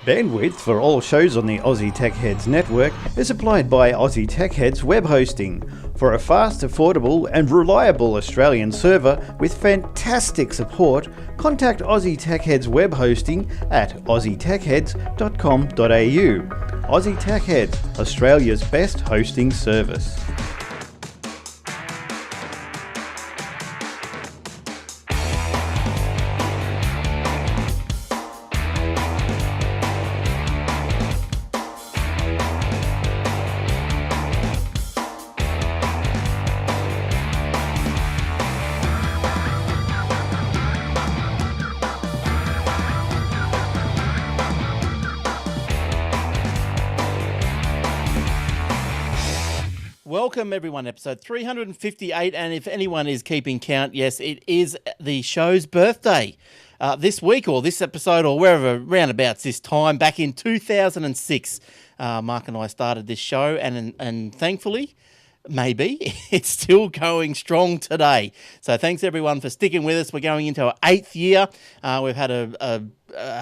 Bandwidth for all shows on the Aussie Tech Heads network is supplied by Aussie Tech Heads Web Hosting. For a fast, affordable and reliable Australian server with fantastic support, contact Aussie Tech Heads Web Hosting at aussietechheads.com.au. Aussie Tech Heads, Australia's best hosting service. Welcome everyone, episode 358, and if anyone is keeping count, yes, it is the show's birthday this week or this episode or wherever roundabouts this time. Back in 2006, Mark and I started this show, and thankfully, maybe, it's still going strong today. So thanks everyone for sticking with us. We're going into our 8th year. We've had a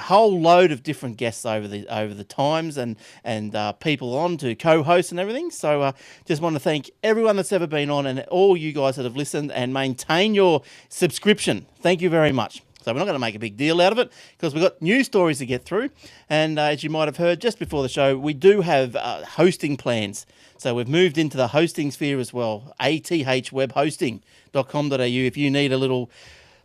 whole load of different guests over the times and people on to co-host and everything. So just want to thank everyone that's ever been on and all you guys that have listened and maintain your subscription. Thank you very much. So we're not going to make a big deal out of it because we've got news stories to get through. And as you might have heard just before the show, we do have hosting plans. So we've moved into the hosting sphere as well, athwebhosting.com.au. If you need a little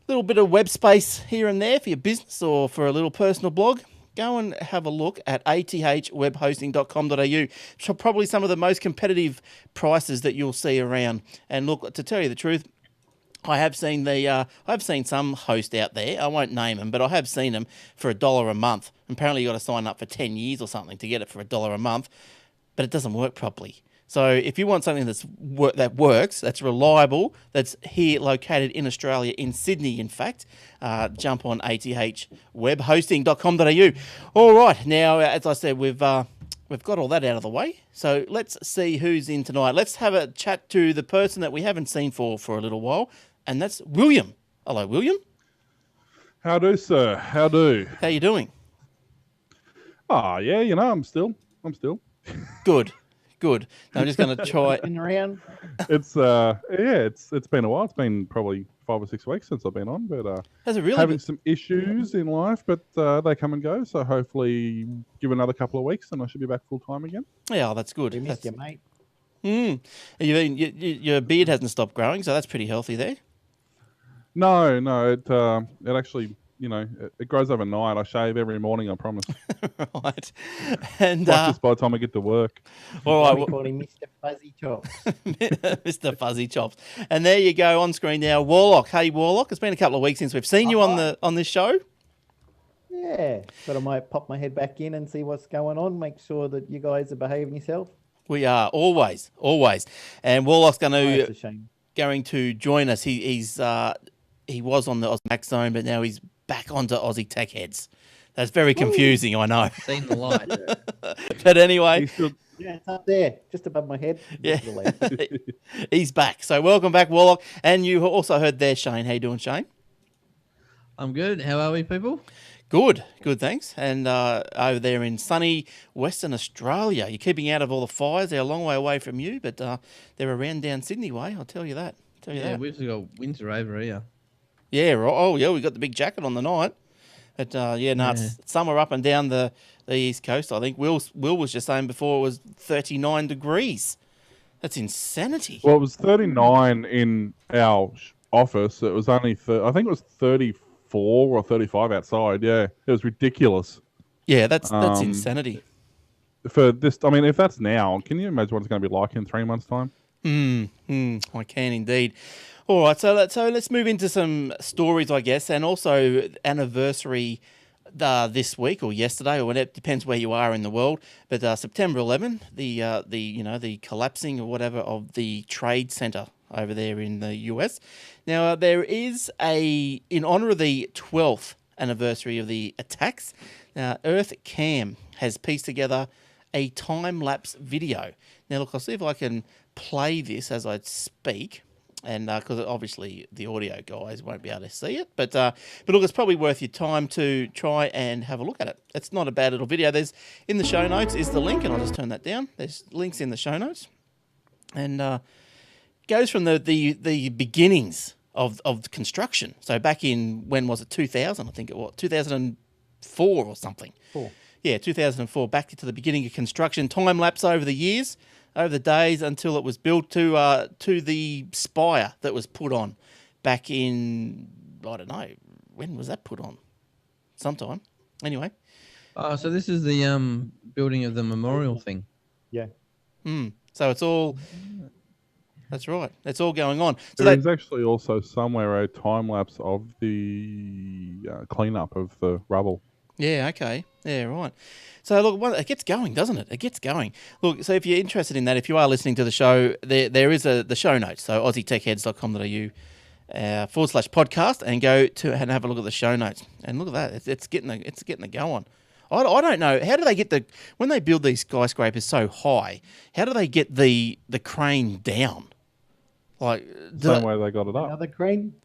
bit of web space here and there for your business or for a little personal blog, go and have a look at athwebhosting.com.au. So probably some of the most competitive prices that you'll see around. And look, to tell you the truth, I have seen some host out there. I won't name them, but I have seen them for $1 a month. Apparently, you got to sign up for 10 years or something to get it for $1 a month, but it doesn't work properly. So if you want something that works, that's reliable, that's here located in Australia, in Sydney, in fact, jump on athwebhosting.com.au. All right, now as I said, we've got all that out of the way. So let's see who's in tonight. Let's have a chat to the person that we haven't seen for a little while, and that's William. Hello, William. How do, sir? How do? How you doing? Oh, yeah, I'm still. Good. Good. Now I'm just going to try. Around. It's been a while. It's been probably 5 or 6 weeks since I've been on, but Has it really having some issues in life, but they come and go. So hopefully, give another couple of weeks, and I should be back full time again. Yeah, that's good. We missed you, mate. Your beard hasn't stopped growing, so that's pretty healthy there. No, it actually. It grows overnight. I shave every morning, I promise. Right. And just by the time I get to work. All right. We call him Mr. Fuzzy Chops. Mr. Fuzzy Chops. And there you go on screen now. Warlock. Hey, Warlock. It's been a couple of weeks since we've seen you on this show. Yeah. But I might pop my head back in and see what's going on. Make sure that you guys are behaving yourself. We are. Always. And Warlock's going to join us. He was on the Ausmax Zone, but now he's back onto Aussie Tech Heads. That's very confusing, I know. Seen the light. But anyway. Yeah, it's up there, just above my head. Yeah, he's back. So welcome back, Warlock. And you also heard there, Shane. How you doing, Shane? I'm good. How are we, people? Good, thanks. And over there in sunny Western Australia, you're keeping out of all the fires. They're a long way away from you, but they're around down Sydney way, I'll tell you that. We've got winter over here. Yeah, right. Oh, yeah, we got the big jacket on the night. But, it's summer up and down the East Coast, I think. Will was just saying before it was 39 degrees. That's insanity. Well, it was 39 in our office. It was only, I think it was 34 or 35 outside. Yeah, it was ridiculous. Yeah, that's insanity. For this, I mean, if that's now, can you imagine what it's going to be like in 3 months' time? I can indeed. All right, so let's move into some stories, I guess, and also anniversary this week or yesterday, or it depends where you are in the world. But September 11, the collapsing or whatever of the Trade Center over there in the US. Now there is in honor of the 12th anniversary of the attacks. Now Earth Cam has pieced together a time lapse video. Now look, I'll see if I can play this as I speak. And because obviously the audio guys won't be able to see it, but look, it's probably worth your time to try and have a look at it. It's not a bad little video. There's in the show notes is the link, and I'll just turn that down. There's links in the show notes, and goes from the beginnings of construction. So back in, when was it, 2000? I think it was 2004 or something. Yeah, 2004. Back to the beginning of construction. Time lapse over the years. Over the days until it was built to the spire that was put on back in, I don't know, when was that put on? Sometime. Anyway. So this is the building of the memorial thing. Yeah. So it's all, that's right. It's all going on. So There is actually also somewhere a time lapse of the cleanup of the rubble. Yeah, okay. Yeah, right. So, look, it gets going, doesn't it? It gets going. Look, so if you're interested in that, if you are listening to the show, there is the show notes. So, aussietechheads.com.au /podcast, and go to and have a look at the show notes. And look at that. It's getting it going. I don't know. How do they get when they build these skyscrapers so high, how do they get the crane down? Like, Same way they got it up. Another crane?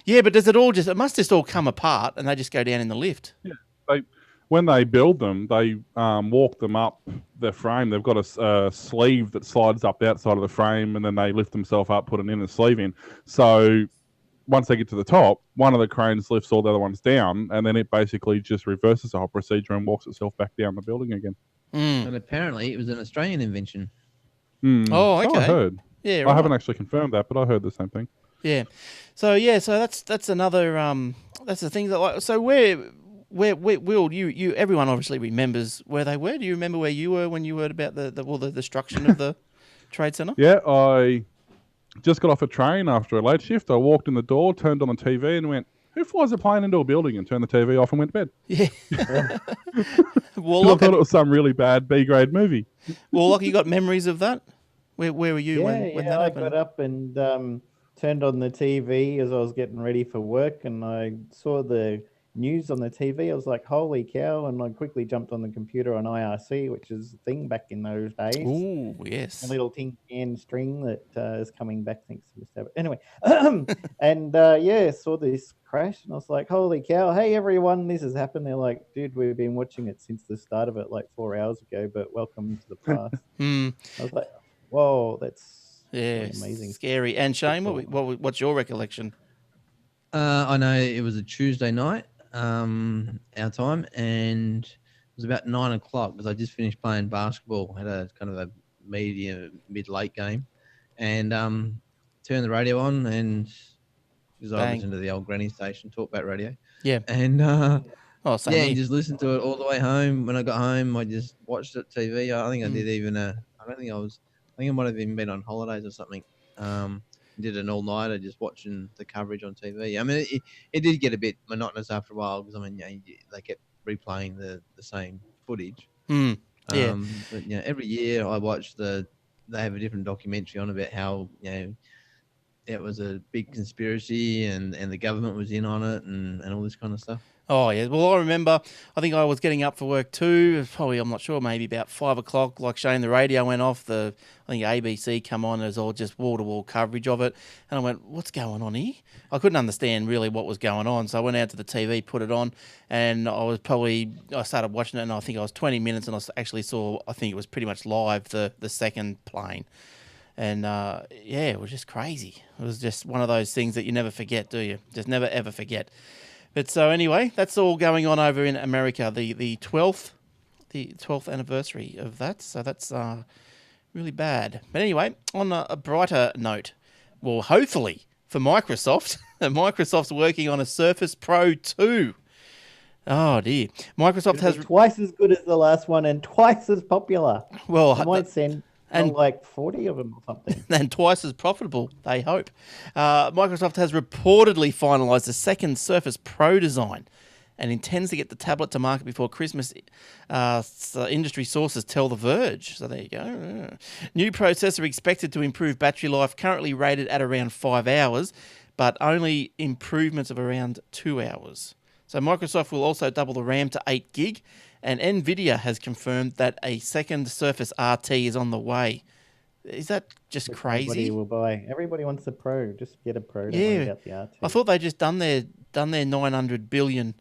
Yeah, but does it must just all come apart and they just go down in the lift? Yeah. When they build them, they walk them up the frame. They've got a sleeve that slides up the outside of the frame, and then they lift themselves up, put an inner sleeve in. So once they get to the top, one of the cranes lifts all the other ones down, and then it basically just reverses the whole procedure and walks itself back down the building again. And apparently it was an Australian invention. Oh, okay. So I heard. Yeah, I haven't actually confirmed that, but I heard the same thing. Yeah. So that's another that's the thing that so where Will, you everyone obviously remembers where they were. Do you remember where you were when you heard about the destruction of the trade centre? Yeah, I just got off a train after a late shift. I walked in the door, turned on the TV, and went, "Who flies a plane into a building?" and turned the TV off and went to bed. Yeah. I thought it was some really bad B-grade movie. Warlock, you got memories of that? Where were you when that I happened? got up and turned on the TV as I was getting ready for work, and I saw the news on the TV. I was like, holy cow, and I quickly jumped on the computer on IRC, which is a thing back in those days. Ooh, yes. A little tin can string that is coming back thanks to Mr. Abbott. Anyway, and saw this crash, and I was like, holy cow, hey everyone, this has happened. They're like, dude, we've been watching it since the start of it like 4 hours ago, but welcome to the past. I was like, whoa, that's amazing. Scary. And Shane, what's your recollection? I know it was a Tuesday night, our time, and it was about 9 o'clock because I just finished playing basketball. Had a kind of a mid-late game, and turned the radio on, and because I listened to the old granny station, Talkback Radio. Yeah. And same here. just listened to it all the way home. When I got home, I just watched it TV. I think I did even I think I might have even been on holidays or something. Did an all-nighter just watching the coverage on TV. I mean, it did get a bit monotonous after a while because, I mean, they kept replaying the same footage. Yeah. But, every year I watch they have a different documentary on about how, it was a big conspiracy and the government was in on it and all this kind of stuff. Oh, yeah. Well, I remember, I think I was getting up for work too. Probably, I'm not sure, maybe about 5 o'clock. Like Shane, the radio went off. I think ABC come on. It was all just wall-to-wall coverage of it. And I went, what's going on here? I couldn't understand really what was going on. So I went out to the TV, put it on, and I started watching it, and I think I was 20 minutes, and I actually saw, I think it was pretty much live, the second plane. And, it was just crazy. It was just one of those things that you never forget, do you? Just never, ever forget. But so anyway, that's all going on over in America, the 12th anniversary of that. So that's really bad. But anyway, on a brighter note, well, hopefully for Microsoft, Microsoft's working on a Surface Pro 2. Oh dear, Microsoft has twice as good as the last one and twice as popular. Well, I might send. And like 40 of them or something. And twice as profitable, they hope. Microsoft has reportedly finalised the second Surface Pro design and intends to get the tablet to market before Christmas, so industry sources tell The Verge. So there you go. New processor expected to improve battery life, currently rated at around 5 hours, but only improvements of around 2 hours. So Microsoft will also double the RAM to 8 GB. And NVIDIA has confirmed that a second Surface RT is on the way. Is that just which crazy? Everybody will buy. Everybody wants the Pro. Just get a Pro. Don't Yeah. worry about the RT. I thought they just done their 900 billion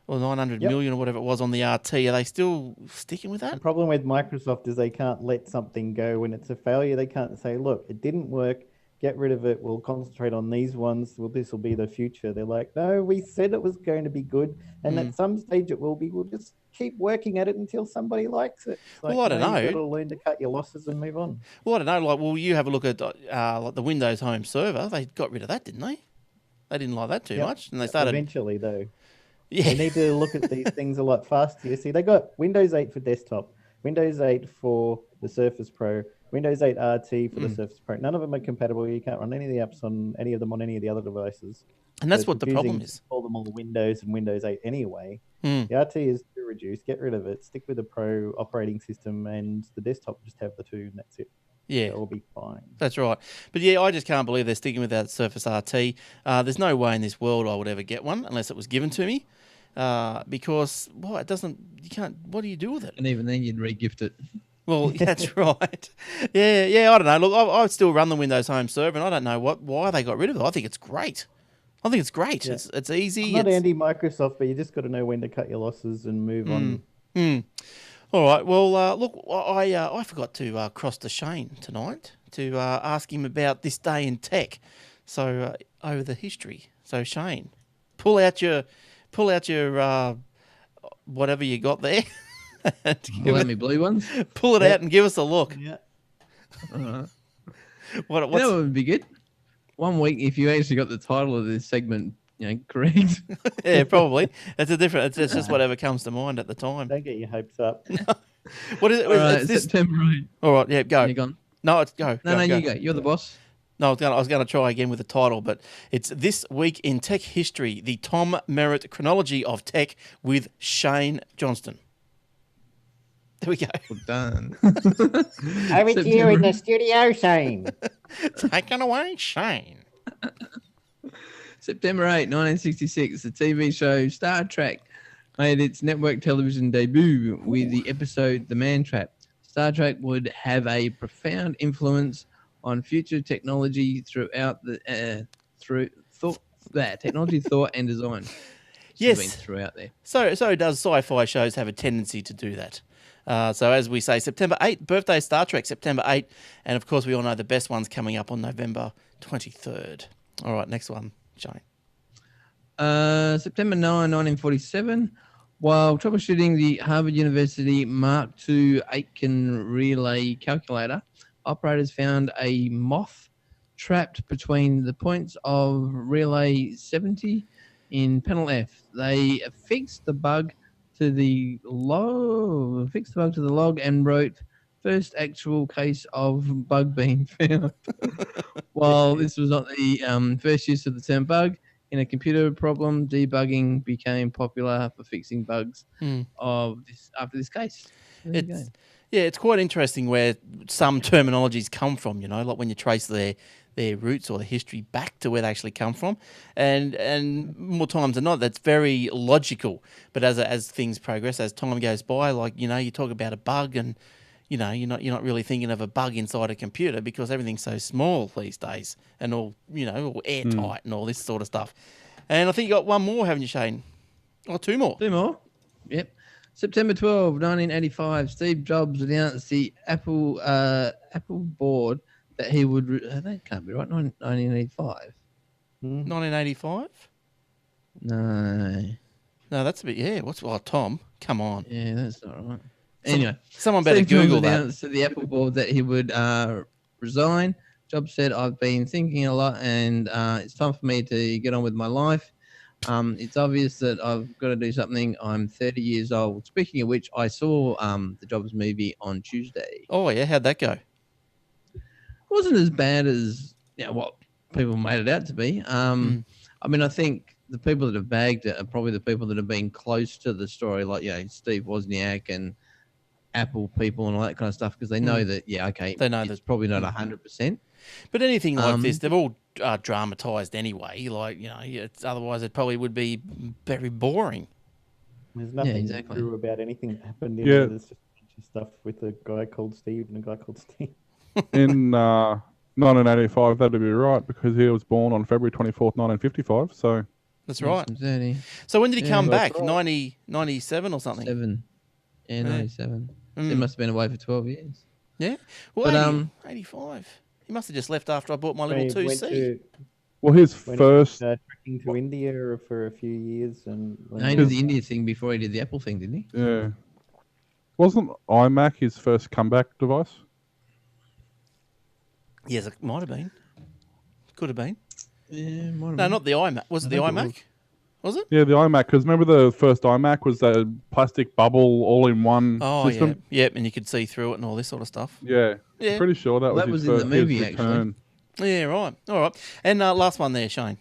or 900 million or whatever it was on the RT. Are they still sticking with The that? problem with Microsoft is they can't let something go when it's a failure. They can't say, look, it didn't work. Get rid of it. We'll concentrate on these ones. Well, this will be the future. They're like, no, we said it was going to be good. And at some stage it will be. We'll just keep working at it until somebody likes it. It's like, Well, I don't know. You've got to learn to cut your losses and move on. Well, I don't know. Like, well, you have a look at like the Windows Home Server. They got rid of that, didn't they? They didn't like that too much, and they started. Eventually, though. Yeah. They need to look at these things a lot faster. You see, they got Windows 8 for desktop, Windows 8 for the Surface Pro, Windows 8 RT for the Surface Pro. None of them are compatible. You can't run any of the apps on any of them on any of the other devices. And that's So what it's the problem confusing is. to call them all Windows and Windows 8 anyway. The RT is too reduced. Get rid of it. Stick with the Pro operating system, and the desktop just have the two, and that's it. Yeah. It'll be fine. That's right. But yeah, I just can't believe they're sticking with that Surface RT. There's no way in this world I would ever get one unless it was given to me. Because it doesn't. You can't. What do you do with it? And even then, you'd re-gift it. Well, that's right. Yeah. I don't know. Look, I still run the Windows Home Server, and I don't know why they got rid of it. I think it's great. Yeah. It's easy. I'm not anti-Microsoft, but you just got to know when to cut your losses and move on. All right. Well, look, I forgot to cross to Shane tonight to ask him about this day in tech. So over the history. So Shane, pull out your whatever you got there. Pull out me blue ones. Pull it out and give us a look. Yeah. What's... You know what would be good? 1 week if you actually got the title of this segment, correct. Yeah, probably. It's it's just whatever comes to mind at the time. Don't get your hopes up. What is it? All right, It's this... September 8. All right, yeah, go. You gone? No, it's go. No, go. you go. You're the boss. No, I was going to try again with the title, but it's This Week in Tech History, the Tom Merritt Chronology of Tech with Shane Johnston. There we go. Well done. Over to you in the studio, Shane. Take it away, Shane. September 8, 1966, the TV show Star Trek made its network television debut with the episode The Man Trap. Star Trek would have a profound influence on future technology throughout the technology, thought, and design. Yes, been throughout there. So does sci-fi shows have a tendency to do that? So as we say, September 8, birthday Star Trek, September 8, and of course we all know the best one's coming up on November 23rd. All right, next one, Shane. September 9, 1947, while troubleshooting the Harvard University Mark II Aitken relay calculator, operators found a moth trapped between the points of relay 70 in panel F. They fixed the bug to the log and wrote first actual case of bug being found. While this was not the first use of the term bug in a computer problem, debugging became popular for fixing bugs after this case. It's quite interesting where some terminologies come from, like when you trace their roots or the history back to where they actually come from. And more times than not, that's very logical. But as things progress, as time goes by, like, you talk about a bug and, you're not really thinking of a bug inside a computer because everything's so small these days and all, all airtight and all this sort of stuff. And I think you got one more, haven't you, Shane? Or two more. Two more. Yep. September 12, 1985, Steve Jobs announced the Apple board that he would... that can't be right. 1985. 1985? No, that's a bit... Yeah, Tom? Come on. Yeah, that's not right. Anyway. Someone better Steve Google Jobs that. announced to the Apple board that he would resign. Jobs said, I've been thinking a lot and it's time for me to get on with my life. It's obvious that I've got to do something. I'm 30 years old. Speaking of which, I saw the Jobs movie on Tuesday. Oh, yeah. How'd that go? It wasn't as bad as what people made it out to be. I mean, I think the people that have bagged it are probably the people that have been close to the story, like, Steve Wozniak and Apple people and all that kind of stuff, because they know that, they know it's probably not 100%. But anything like this, they've all dramatised anyway. Like, otherwise it probably would be very boring. There's nothing true about anything that happened. There's just a bunch of stuff with a guy called Steve and a guy called Steve. In 1985, that'd be right because he was born on February 24th, 1955. So That's right. 30, So when did he come that's back? right. 97 or something? 7. Yeah, Yeah. 97. So he Mm. must have been away for 12 years. Yeah. Well, But, 85. He must have just left after I bought my little He went 2C. to well, his went first trekking to India for a few years, and No, he did the India thing before he did the Apple thing, didn't he? yeah, wasn't iMac his first comeback device? Yes, it might have been. Could have been. Yeah, might have No, been. not the iMac. Was it the think it iMac? Was it? Yeah, the iMac. Because remember the first iMac was that plastic bubble all-in-one Oh, system. yeah. Yep, and you could see through it and all this sort of stuff. Yeah, Yeah. pretty sure that was that his was in the first movie, his actually. return. Yeah, right. All right. And last one there, Shane.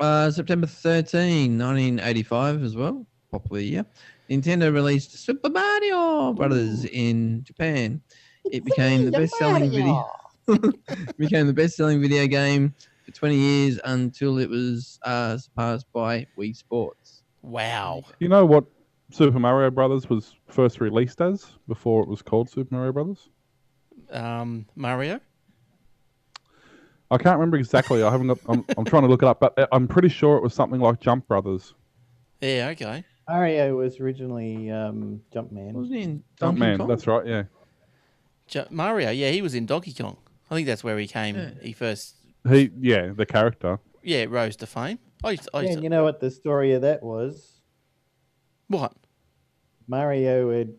September 13, 1985 as well. Popular year. Nintendo released Super Mario Brothers in Japan. It became the best-selling video. became the best-selling video game for 20 years until it was surpassed by Wii Sports. Wow. You know what Super Mario Brothers was first released as before it was called Super Mario Brothers? Mario? I can't remember exactly. I haven't got. I'm trying to look it up, but I'm pretty sure it was something like Jump Brothers. Yeah, okay. Mario was originally Jumpman. Wasn't he in Donkey Jumpman, Kong? that's right. Yeah, Mario, yeah, he was in Donkey Kong. I think that's where he came. Yeah. He first, the character. rose to fame. I used Yeah, to, and you know what the story of that was? what? Mario had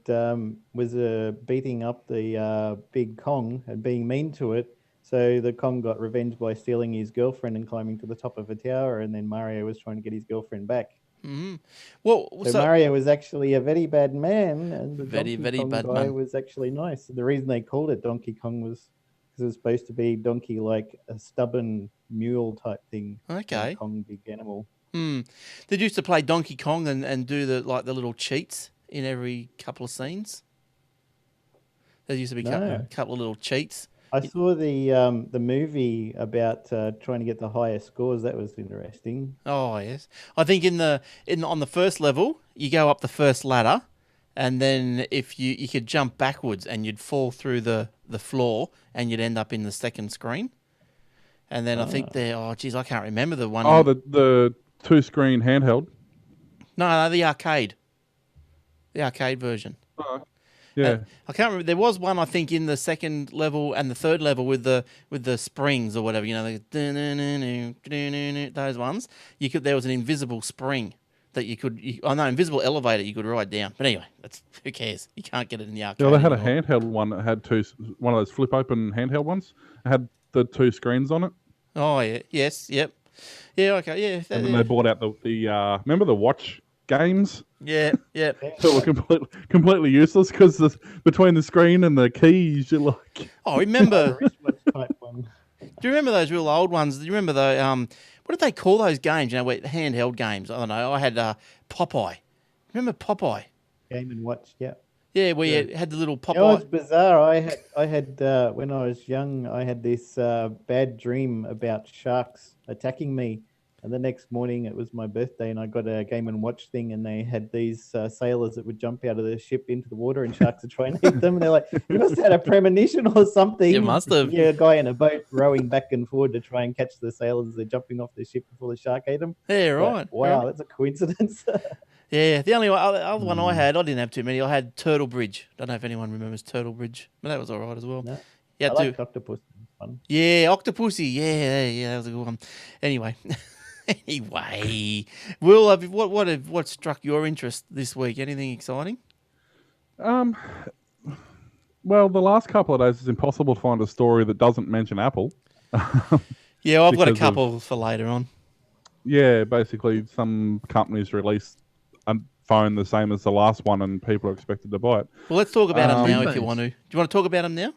was beating up the big Kong and being mean to it. So the Kong got revenge by stealing his girlfriend and climbing to the top of a tower, and then Mario was trying to get his girlfriend back. Mm-hmm. Well, So, Mario was actually a very bad man, and the Very, Donkey very Kong bad guy man. was actually nice. The reason they called it Donkey Kong was because it was supposed to be donkey like a stubborn mule type thing. and Okay. Kong, big animal. Hmm. Did you used to play Donkey Kong and do the little cheats in every couple of scenes? There used to be a No. couple of little cheats. I saw the movie about trying to get the highest scores. That was interesting. Oh yes, I think on the first level you go up the first ladder, and then if you could jump backwards and you'd fall through the floor and you'd end up in the second screen. And then I think I can't remember the one. Oh, the 2-screen handheld. No, the arcade version. Oh, yeah. I can't remember. There was one I think in the second level and the third level with the springs or whatever. Those ones. There was an invisible spring that you could. Invisible elevator you could ride down. But anyway, who cares? You can't get it in the arcade. Yeah, they had a anymore. handheld one that had one of those flip open handheld ones. It had the 2 screens on it. Oh yeah, yes, yep, yeah, okay, yeah, And then they brought out the remember the watch games yeah. that were completely useless because between the screen and the keys you're like, Oh, remember? Wristwatch type one. Do you remember those real old ones? Do you remember the what did they call those games? Handheld games. I don't know. I had Popeye. Remember Popeye? Game and Watch. Yeah. Yeah, where you had the little You know, it's Popeye. bizarre. I had when I was young, I had this bad dream about sharks attacking me, and the next morning it was my birthday, and I got a Game and Watch thing, and they had these sailors that would jump out of the ship into the water, and sharks would try and eat them. And they're like, "You must have had a premonition or something." You must have. Yeah, a guy in a boat rowing back and forward to try and catch the sailors as they're jumping off the ship before the shark ate them. Yeah, right. Wow, right. that's a coincidence. Yeah, the only other one I had, I didn't have too many. I had Turtle Bridge. Don't know if anyone remembers Turtle Bridge, but that was all right as well. No. Yeah, I like Octopus. It's fun. Yeah, Octopussy. Yeah, that was a good one. Anyway, Will, what struck your interest this week? Anything exciting? well, the last couple of days it's impossible to find a story that doesn't mention Apple. Yeah, I've got a Because of- couple for later on. Yeah, basically some companies release a phone the same as the last one and people are expected to buy it. Well, let's talk about them now if you Phones. want to. Do you want to talk about them now?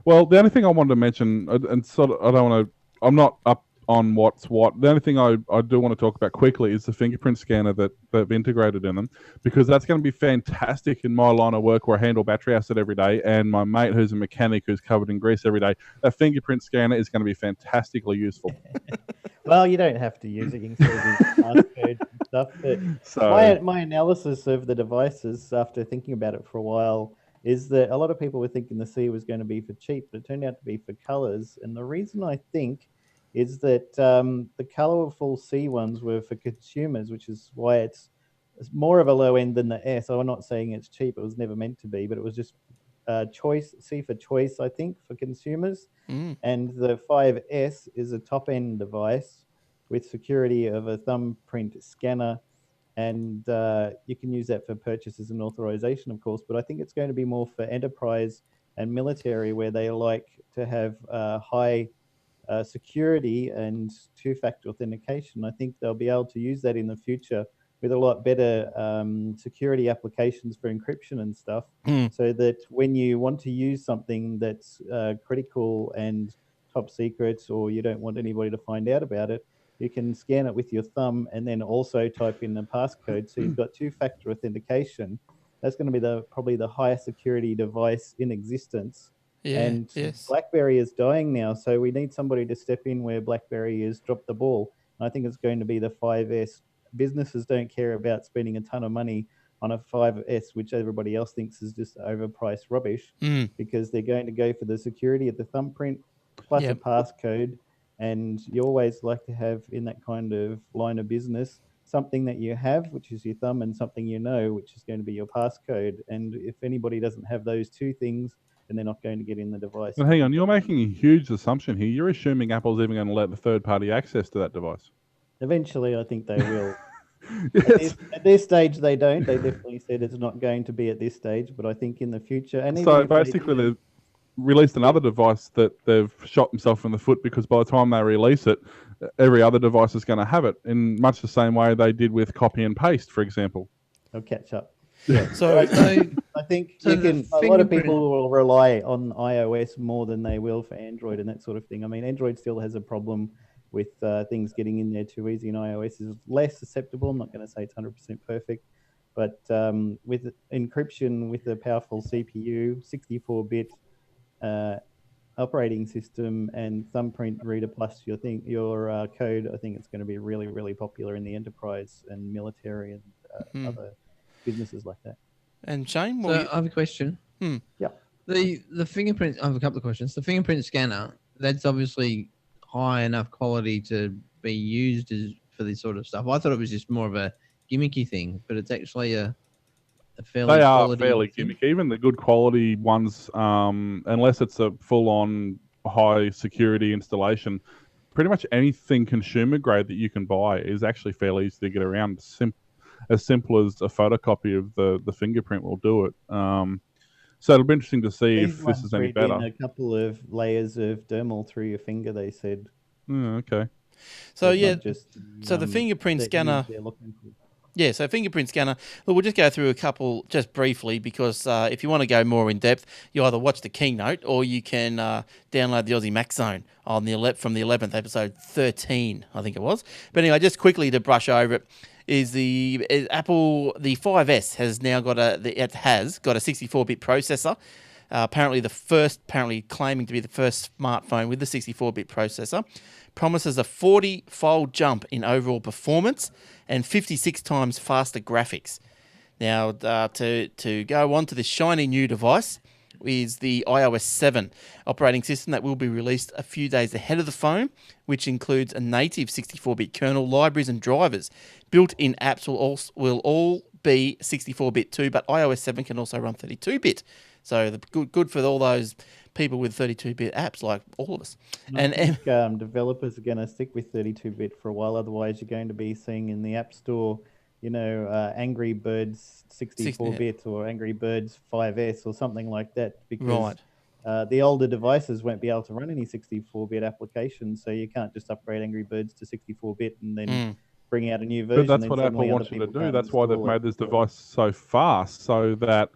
Well, the only thing I wanted to mention, and sort of, I don't want to, I'm not up on what's what. The only thing I do want to talk about quickly is the fingerprint scanner that they've integrated in them, because that's going to be fantastic in my line of work where I handle battery acid every day, and my mate who's a mechanic who's covered in grease every day. That fingerprint scanner is going to be fantastically useful. Well, you don't have to use it. You can still do passcode and stuff. But So, my analysis of the devices after thinking about it for a while, is that a lot of people were thinking the C was going to be for cheap, but it turned out to be for colors. And the reason I think is that the colorful C ones were for consumers, which is why it's more of a low end than the S. I'm not saying it's cheap; it was never meant to be, but it was just choice C for choice, I think, for consumers. Mm. And the 5S is a top end device with security of a thumbprint scanner, and you can use that for purchases and authorization, of course. But I think it's going to be more for enterprise and military, where they like to have high security and two-factor authentication. I think they'll be able to use that in the future with a lot better security applications for encryption and stuff, so that when you want to use something that's critical and top secret, or you don't want anybody to find out about it, you can scan it with your thumb and then also type in the passcode. So you've got two-factor authentication. That's going to be probably the highest security device in existence. Yeah, And yes. BlackBerry is dying now, so we need somebody to step in where BlackBerry has dropped the ball. And I think it's going to be the 5S. Businesses don't care about spending a ton of money on a 5S, which everybody else thinks is just overpriced rubbish, because they're going to go for the security of the thumbprint plus a passcode. And you always like to have in that kind of line of business something that you have, which is your thumb, and something you know, which is going to be your passcode. And if anybody doesn't have those two things, then they're not going to get in the device. But hang on, you're making a huge assumption here. You're assuming Apple's even going to let the third-party access to that device. Eventually, I think they will. Yes. At this stage, they don't. They definitely said it's not going to be at this stage, but I think in the future. And So basically, they've released another device that they've shot themselves in the foot, because by the time they release it, every other device is going to have it, in much the same way they did with copy and paste, for example. They'll catch up. Yeah. So I think a lot of people will rely on iOS more than they will for Android and that sort of thing. I mean, Android still has a problem with things getting in there too easy, and iOS is less susceptible. I'm not going to say it's 100% perfect, but with encryption, with a powerful CPU, 64-bit operating system, and thumbprint reader plus your code, I think it's going to be really, really popular in the enterprise and military and other businesses like that. And Shane, So I have a question. Yeah. The fingerprint. I have a couple of questions. The fingerprint scanner. That's obviously high enough quality to be used for this sort of stuff. I thought it was just more of a gimmicky thing, but it's actually a fairly. They are quality fairly thing. gimmicky. Even the good quality ones, unless it's a full-on high security installation, pretty much anything consumer grade that you can buy is actually fairly easy to get around. As simple as a photocopy of the fingerprint will do it. So it'll be interesting to see if this is any better. A couple of layers of dermal through your finger, they said. Okay. So it's yeah, not just, so the fingerprint that scanner. they're looking for. Yeah, so fingerprint scanner. Look, we'll just go through a couple just briefly, because if you want to go more in depth, you either watch the keynote or you can download the Aussie Mac Zone on from the 11th episode 13, I think it was. But anyway, just quickly to brush over it, is the 5S has now got a 64-bit processor. Apparently claiming to be the first smartphone with the 64-bit processor. Promises a 40-fold jump in overall performance and 56 times faster graphics. Now, to go on to this shiny new device is the iOS 7 operating system that will be released a few days ahead of the phone, which includes a native 64-bit kernel, libraries and drivers. Built-in apps will all be 64-bit too, but iOS 7 can also run 32-bit. So good for all those people with 32-bit apps like all of us. I think developers are going to stick with 32-bit for a while. Otherwise, you're going to be seeing in the App Store, Angry Birds 64-bit or Angry Birds 5S or something like that. Because the older devices won't be able to run any 64-bit applications, so you can't just upgrade Angry Birds to 64-bit and then bring out a new version. But that's what Apple wants you to do. That's why they've made this device so fast, so that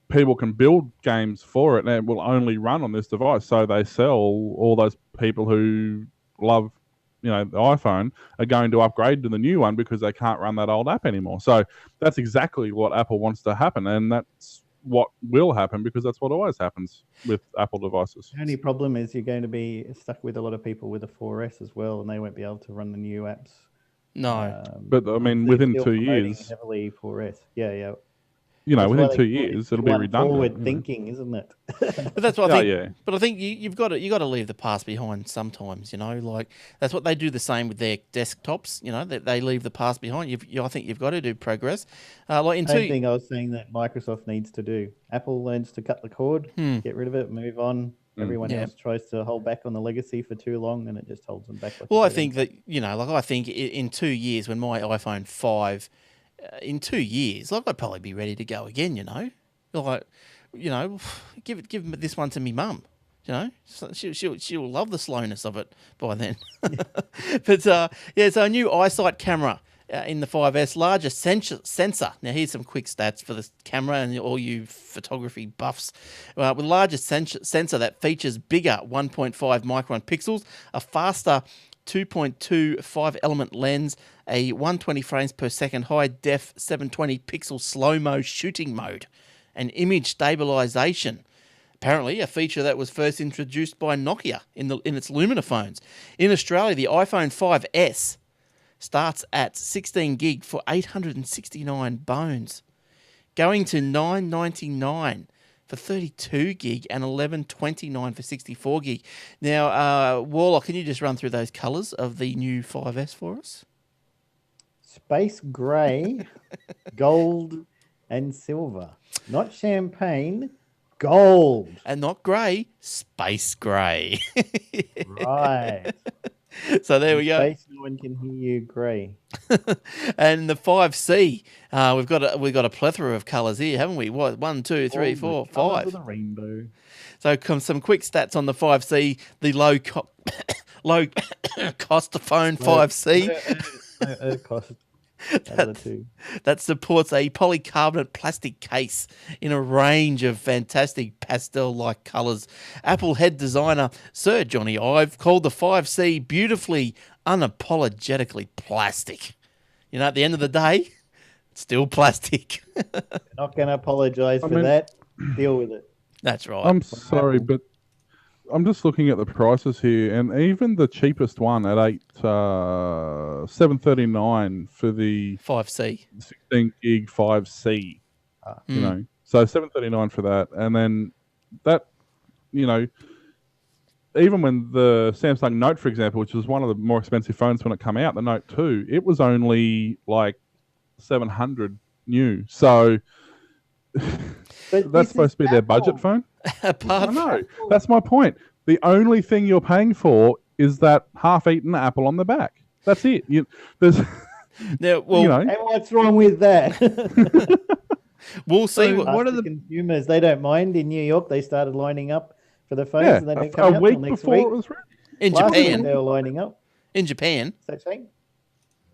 people can build games for it, and it will only run on this device. So they sell all those people who love, the iPhone are going to upgrade to the new one because they can't run that old app anymore. So that's exactly what Apple wants to happen, and that's what will happen because that's what always happens with Apple devices. The only problem is you're going to be stuck with a lot of people with a 4S as well, and they won't be able to run the new apps. No, but I mean, within 2 years, heavily 4S. Yeah. That's why within they 2 call it years, it'll be one redundant. Forward thinking, isn't it? But that's what I Oh, think. yeah. But I think you've got to leave the past behind sometimes. Like that's what they do the same with their desktops. They leave the past behind. I think you've got to do progress. Like in Same thing I was saying that Microsoft needs to do. Apple learns to cut the cord, get rid of it, move on. Everyone Yeah. else tries to hold back on the legacy for too long, and it just holds them back. Like Well, you I said. think that I think in 2 years when my iPhone 5, in 2 years, I'd probably be ready to go again. Like, give this one to me mum. So she'll love the slowness of it by then. But so a new eyesight camera in the 5S, larger sensor. Now here's some quick stats for the camera and all you photography buffs. With larger sensor that features bigger 1.5 micron pixels, a faster 2.25 element lens, a 120 frames per second high def 720 pixel slow-mo shooting mode, and image stabilization. Apparently, a feature that was first introduced by Nokia in its Lumina phones. In Australia, the iPhone 5S starts at 16 gig for 869 bones, going to $999 for 32 gig and $11.29 for 64 gig. Now, Warlock, can you just run through those colours of the new 5S for us? Space grey, gold, and silver. Not champagne, gold. And not grey, space grey. Right. So there we go. Space, no one can hear you, grey. And the 5C, we've got a plethora of colours here, haven't we? What? 1, 2, 3, All the 4, colours 5. of the rainbow. So some quick stats on the 5C, the low cost phone 5C. Cost. That supports a polycarbonate plastic case in a range of fantastic pastel-like colours. Apple head designer Sir Johnny Ive called the 5C beautifully, unapologetically plastic. At the end of the day, it's still plastic. Not going to apologise for that. Deal with it. That's right. I'm sorry, but I'm just looking at the prices here, and even the cheapest one at $739 for the 5C, 16 gig 5C. So $739 for that, and then that, even when the Samsung Note, for example, which was one of the more expensive phones when it came out, the Note 2, it was only like $700 new. So that's supposed to be their budget phone. That's my point. The only thing you're paying for is that half-eaten apple on the back. That's it. There's now, well, and what's wrong with that? We'll see. So what are the consumers? They don't mind. In New York, they started lining up for the phones, and they didn't come a out week till next before week. it was ready. In Last week Japan, they were lining up. in Japan, Is that saying?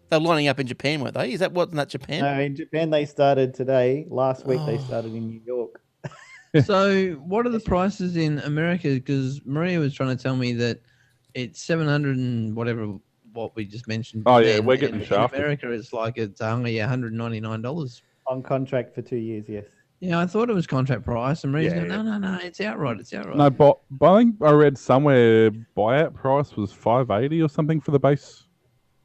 they were lining up in Japan, weren't they? Wasn't that Japan? No, in Japan they started today. Last week they started in New York. So, what are the prices in America? Because Maria was trying to tell me that it's 700 and whatever what we just mentioned. Oh yeah, we're getting in shafted. America, it's only $199. On contract for 2 years, yes. Yeah, I thought it was contract price, and Maria's going, no, it's outright. It's outright. No, but I think I read somewhere buyout price was $580 or something for the base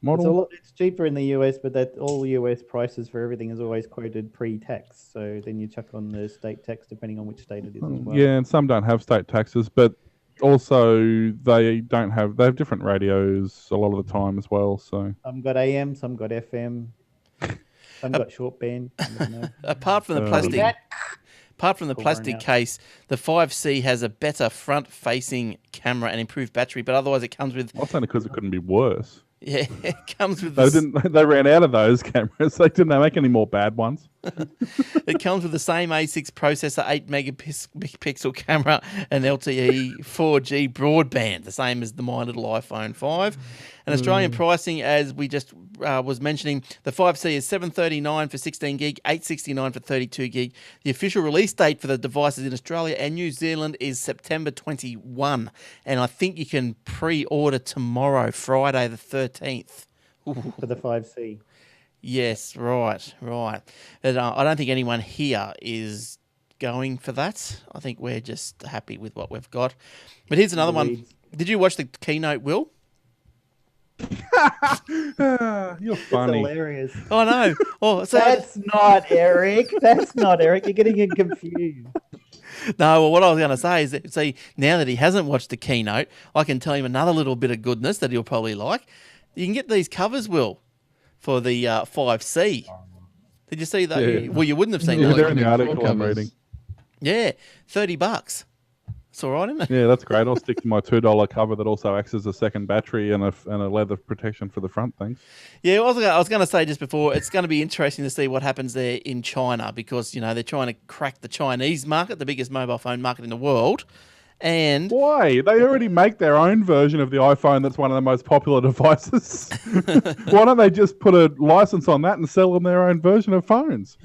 model. It's cheaper in the US, but that all US prices for everything is always quoted pre-tax. So then you chuck on the state tax depending on which state it is as well. Yeah, and some don't have state taxes, but also they have different radios a lot of the time as well. So Some got AM, some got FM, some got short band. Apart from the plastic case, the 5C has a better front-facing camera and improved battery, but otherwise it comes with... That's only because it couldn't be worse. Yeah, it comes with... They ran out of those cameras. They didn't make any more bad ones. It comes with the same A6 processor, 8 megapixel camera, and LTE 4G broadband, the same as my little iPhone 5. And Australian pricing, as we just was mentioning, the 5C is $739 for 16 gig, $869 for 32 gig. The official release date for the devices in Australia and New Zealand is September 21. And I think you can pre-order tomorrow, Friday the 13th. For the 5C. Yes, right. But I don't think anyone here is going for that. I think we're just happy with what we've got. But here's another one. Did you watch the keynote, Will? You're It's funny. hilarious. I know. Oh, so That's not Eric. That's not Eric. You're getting him confused. no. Well, what I was going to say is that, see, now that he hasn't watched the keynote, I can tell him another little bit of goodness that he'll probably like. You can get these covers, Will, for the 5C. Did you see that? Yeah. Well, you wouldn't have seen Yeah, that. they're in the Floor article I'm covers. reading. Yeah, $30. It's all right, isn't it? Yeah, that's great. I'll stick to my $2 cover that also acts as a second battery and a leather protection for the front. Thanks. Yeah, I was going to say just before, it's going to be interesting to see what happens there in China because, you know, they're trying to crack the Chinese market, the biggest mobile phone market in the world. And Why? They already make their own version of the iPhone that's one of the most popular devices. Why don't they just put a license on that and sell them their own version of phones?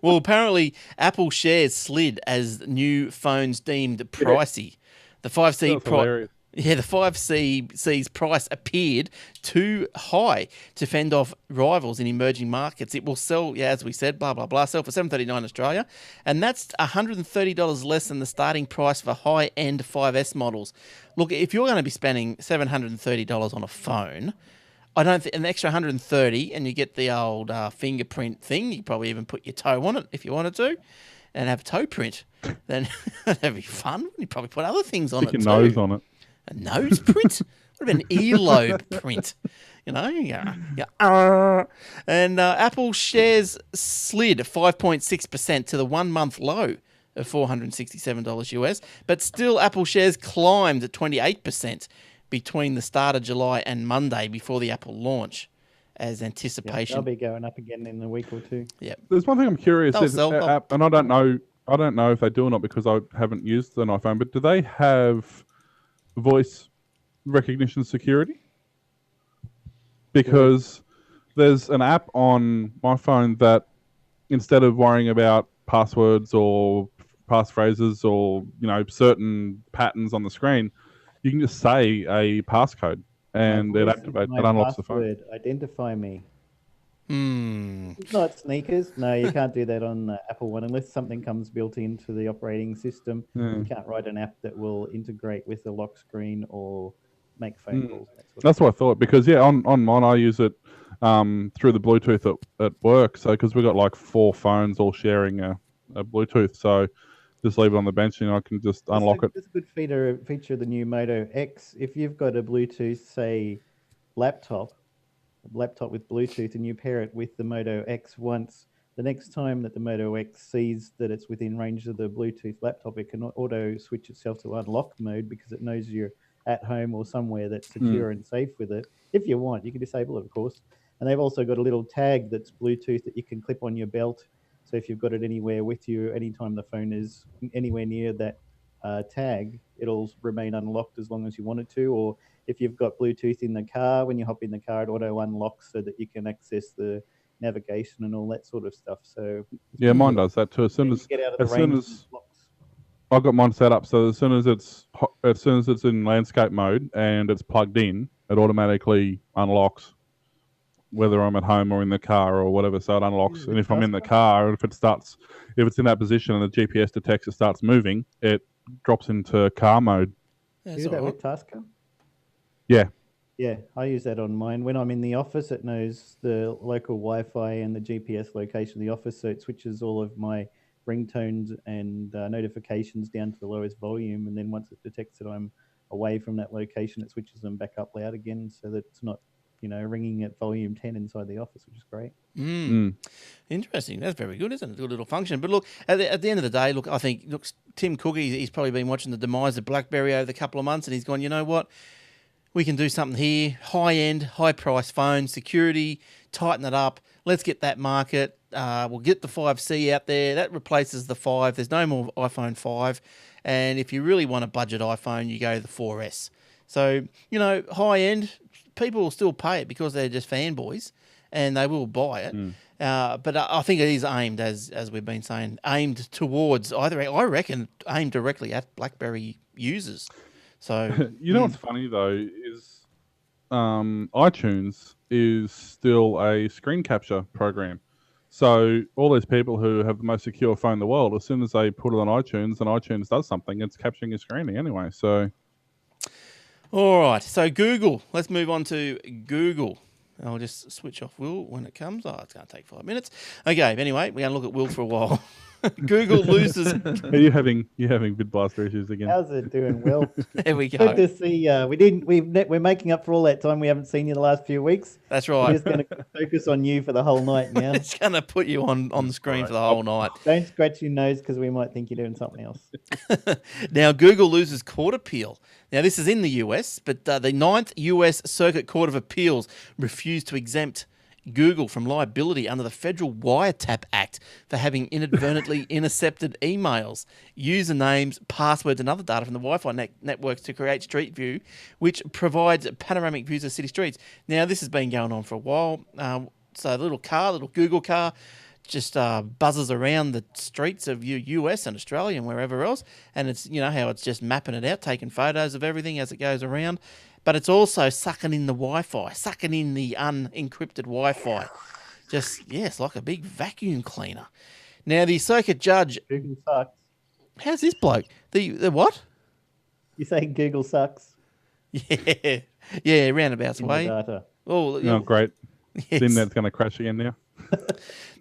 well, apparently Apple shares slid as new phones deemed pricey. The 5C That's hilarious. Yeah, the 5C's price appeared too high to fend off rivals in emerging markets. It will sell, yeah, as we said, blah, blah, blah, sell for $739 Australia. And that's $130 less than the starting price for high-end 5S models. Look, if you're going to be spending $730 on a phone, I don't think an extra $130 and you get the old fingerprint thing. You could probably even put your toe on it if you wanted to and have a toe print. Then that'd be fun. You'd probably put other things on Stick it your too. nose on it. A nose print? What about an earlobe print? You know, and Apple shares slid 5.6% to the 1 month low of $467 US, but still Apple shares climbed at 28% between the start of July and Monday before the Apple launch, as Yeah, anticipation. they'll be going up again in a week or two. There's one thing I'm curious They'll is, sell- they'll- and I don't know if they do or not because I haven't used an iPhone, but do they have voice recognition security? Because there's an app on my phone that instead of worrying about passwords or passphrases or certain patterns on the screen, you can just say a passcode and it Voice is activates. my It unlocks the phone. password. Identify me. Hmm. It's not sneakers. No, you can't do that on the Apple one unless something comes built into the operating system. Yeah. You can't write an app that will integrate with the lock screen or make phone calls. That's what I thought because on mine I use it through the Bluetooth at work. So because we've got like 4 phones all sharing a Bluetooth, so just leave it on the bench and I can just unlock it. It's a good feature of the new Moto X. If you've got a Bluetooth, say, laptop with Bluetooth, and you pair it with the Moto X once, the next time that the Moto X sees that it's within range of the Bluetooth laptop, it can auto switch itself to unlock mode because it knows you're at home or somewhere that's secure and safe with it. If you want, you can disable it, of course. And they've also got a little tag that's Bluetooth that you can clip on your belt. So if you've got it anywhere with you, anytime the phone is anywhere near that tag, it'll remain unlocked as long as you want it to. Or if you've got Bluetooth in the car, when you hop in the car, it auto unlocks so that you can access the navigation and all that sort of stuff. So Yeah, mine does that too. As soon you as get out of the as soon range, as it locks. I've got mine set up, so as soon as it's in landscape mode and it's plugged in, it automatically unlocks, whether I'm at home or in the car or whatever. So it unlocks, and if I'm in the car, if it's in that position and the GPS detects it starts moving, it drops into car mode. Do That's you do that all with right. Tasker? Yeah, Yeah, I use that on mine. When I'm in the office, it knows the local Wi-Fi and the GPS location of the office, so it switches all of my ringtones and notifications down to the lowest volume, and then once it detects that I'm away from that location, it switches them back up loud again, so that it's not, ringing at volume 10 inside the office, which is great. Interesting. That's very good, isn't it? A good little function. But look, at the end of the day, I think Tim Cook, he's probably been watching the demise of BlackBerry over the couple of months, and he's gone, you know what? We can do something here. High-end, high-price phone, security, tighten it up. Let's get that market. We'll get the 5C out there. That replaces the 5. There's no more iPhone 5. And if you really want a budget iPhone, you go to the 4S. So, high-end, people will still pay it because they're just fanboys, and they will buy it. But I think it is aimed, as we've been saying, aimed towards I reckon, aimed directly at BlackBerry users. So what's funny though is iTunes is still a screen capture program. So all those people who have the most secure phone in the world, as soon as they put it on iTunes and iTunes does something, it's capturing your screen anyway. So All right, so Google. Let's move on to Google. I'll just switch off Will when it comes. Oh, it's going to take 5 minutes. Okay, anyway, we're going to look at Will for a while. Google loses. Are you having Bitbuster issues again? How's it doing, Will? There we go. Good to see. We're making up for all that time we haven't seen you the last few weeks. That's We're right. just going to focus on you for the whole night now. It's going to put you on the screen for the whole night. Don't scratch your nose because we might think you're doing something else. Now, Google loses court appeal. Now, this is in the US, but the Ninth US Circuit Court of Appeals refused to exempt Google from liability under the Federal Wiretap Act for having inadvertently intercepted emails, usernames, passwords, and other data from the Wi-Fi networks to create Street View, which provides panoramic views of city streets. Now, this has been going on for a while. So the little Google car, just buzzes around the streets of US and Australia and wherever else, and it's how it's just mapping it out, taking photos of everything as it goes around. But it's also sucking in the Wi-Fi, sucking in the unencrypted Wi-Fi. It's like a big vacuum cleaner. Now, the circuit judge... Google sucks. How's this bloke? The what? You saying Google sucks? Yeah, roundabouts In way. the data. Oh, Oh, great. yes. Then that's going to crash again now.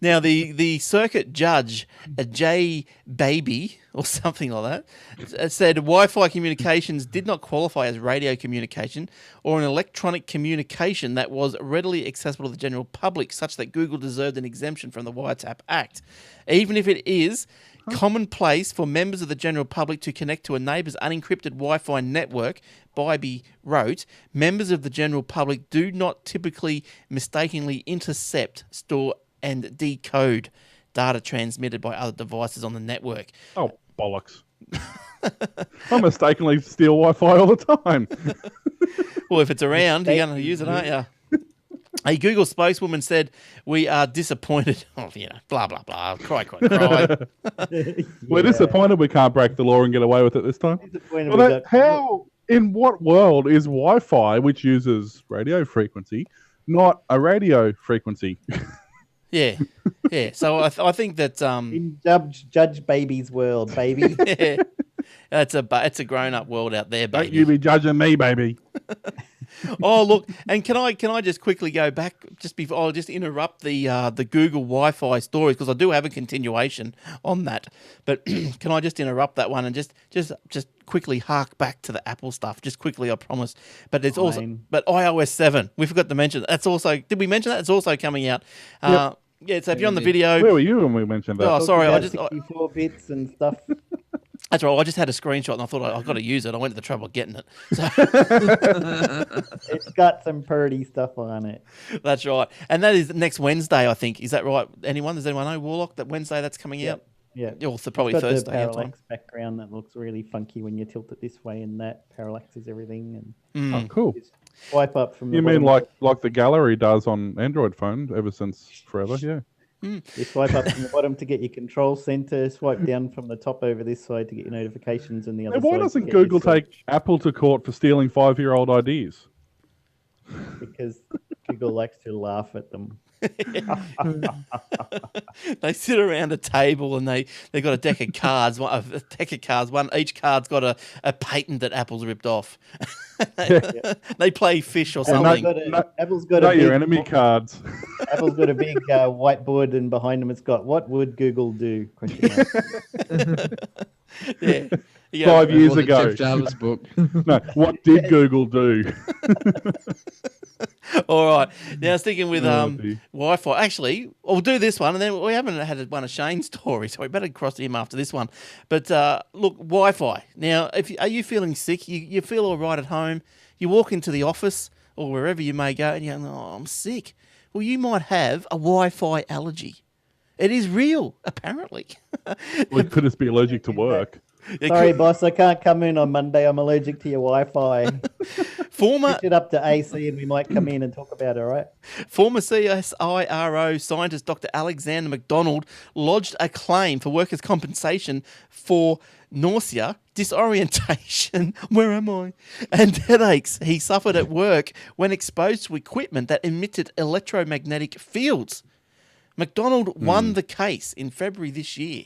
Now, the circuit judge, a J Baby or something like that, said Wi-Fi communications did not qualify as radio communication or an electronic communication that was readily accessible to the general public, such that Google deserved an exemption from the Wiretap Act. Even if it is commonplace for members of the general public to connect to a neighbour's unencrypted Wi-Fi network, Bybee wrote, members of the general public do not typically mistakenly intercept, store and decode data transmitted by other devices on the network. Oh, bollocks. I mistakenly steal Wi-Fi all the time. Well, if it's around, you're going to use it, aren't you? A Google spokeswoman said, "We are disappointed." Oh, blah, blah, blah. Cry. We're disappointed we can't break the law and get away with it this time. Disappointed Well, we got- how, in what world is Wi-Fi, which uses radio frequency, not a radio frequency? Yeah. So I think that In Judge Baby's world, baby. yeah, it's a grown-up world out there, Don't baby. you be judging me, baby. Oh, look, and can I just quickly go back just before I'll just interrupt the Google Wi-Fi stories because I do have a continuation on that. But can I just interrupt that one and just quickly hark back to the Apple stuff? Just quickly, I promise. But it's also iOS 7. We forgot to mention that. That's also, did we mention that? It's also coming out. Yep. Yeah, so if you're on the video, Where were you when we mentioned that? Oh, sorry, I About just 64 bits and stuff. that's right. I just had a screenshot and I thought I've got to use it. I went to the trouble of getting it. So It's got some pretty stuff on it. that's right. And that is next Wednesday, I think. Is that right? Does anyone know, Warlock, that Wednesday that's coming out? Yeah. Yeah, well, probably It's got Thursday. the our time. parallax background that looks really funky when you tilt it this way, and that parallaxes everything. And Oh, cool. swipe up from the You mean bottom. like the gallery does on Android phone ever since forever? Yeah. You swipe up from the bottom to get your control center, swipe down from the top over this side to get your notifications, and the other And why side to doesn't get your Google search, take Apple to court for stealing 5-year-old ideas? because Google likes to laugh at them. They sit around a table and they've got a deck of cards. Each card's got a patent that Apple's ripped off. They play fish or something. Apple's got Know a your big, enemy cards. Apple's got a big whiteboard, and behind them it's got "What would Google do?" Question mark. Yeah. You 5 go, years Or the ago. Jeff Jarvis book. No, what did Google do? all right. Now sticking with Oh, dear. Wi-Fi. Actually, we'll do this one, and then we haven't had one of Shane's stories, so we better cross him after this one. But look, Wi-Fi. Now, are you feeling sick? You feel all right at home? You walk into the office or wherever you may go, and you go, "Oh, I'm sick." Well, you might have a Wi-Fi allergy. It is real, apparently. Well, could just be allergic to work. Sorry, boss, I can't come in on Monday. I'm allergic to your Wi-Fi. Former Switch it up to AC, and we might come in and talk about it. All right? Former CSIRO scientist Dr. Alexander McDonald lodged a claim for workers' compensation for nausea, disorientation, where am I, and headaches he suffered at work when exposed to equipment that emitted electromagnetic fields. McDonald won the case in February this year.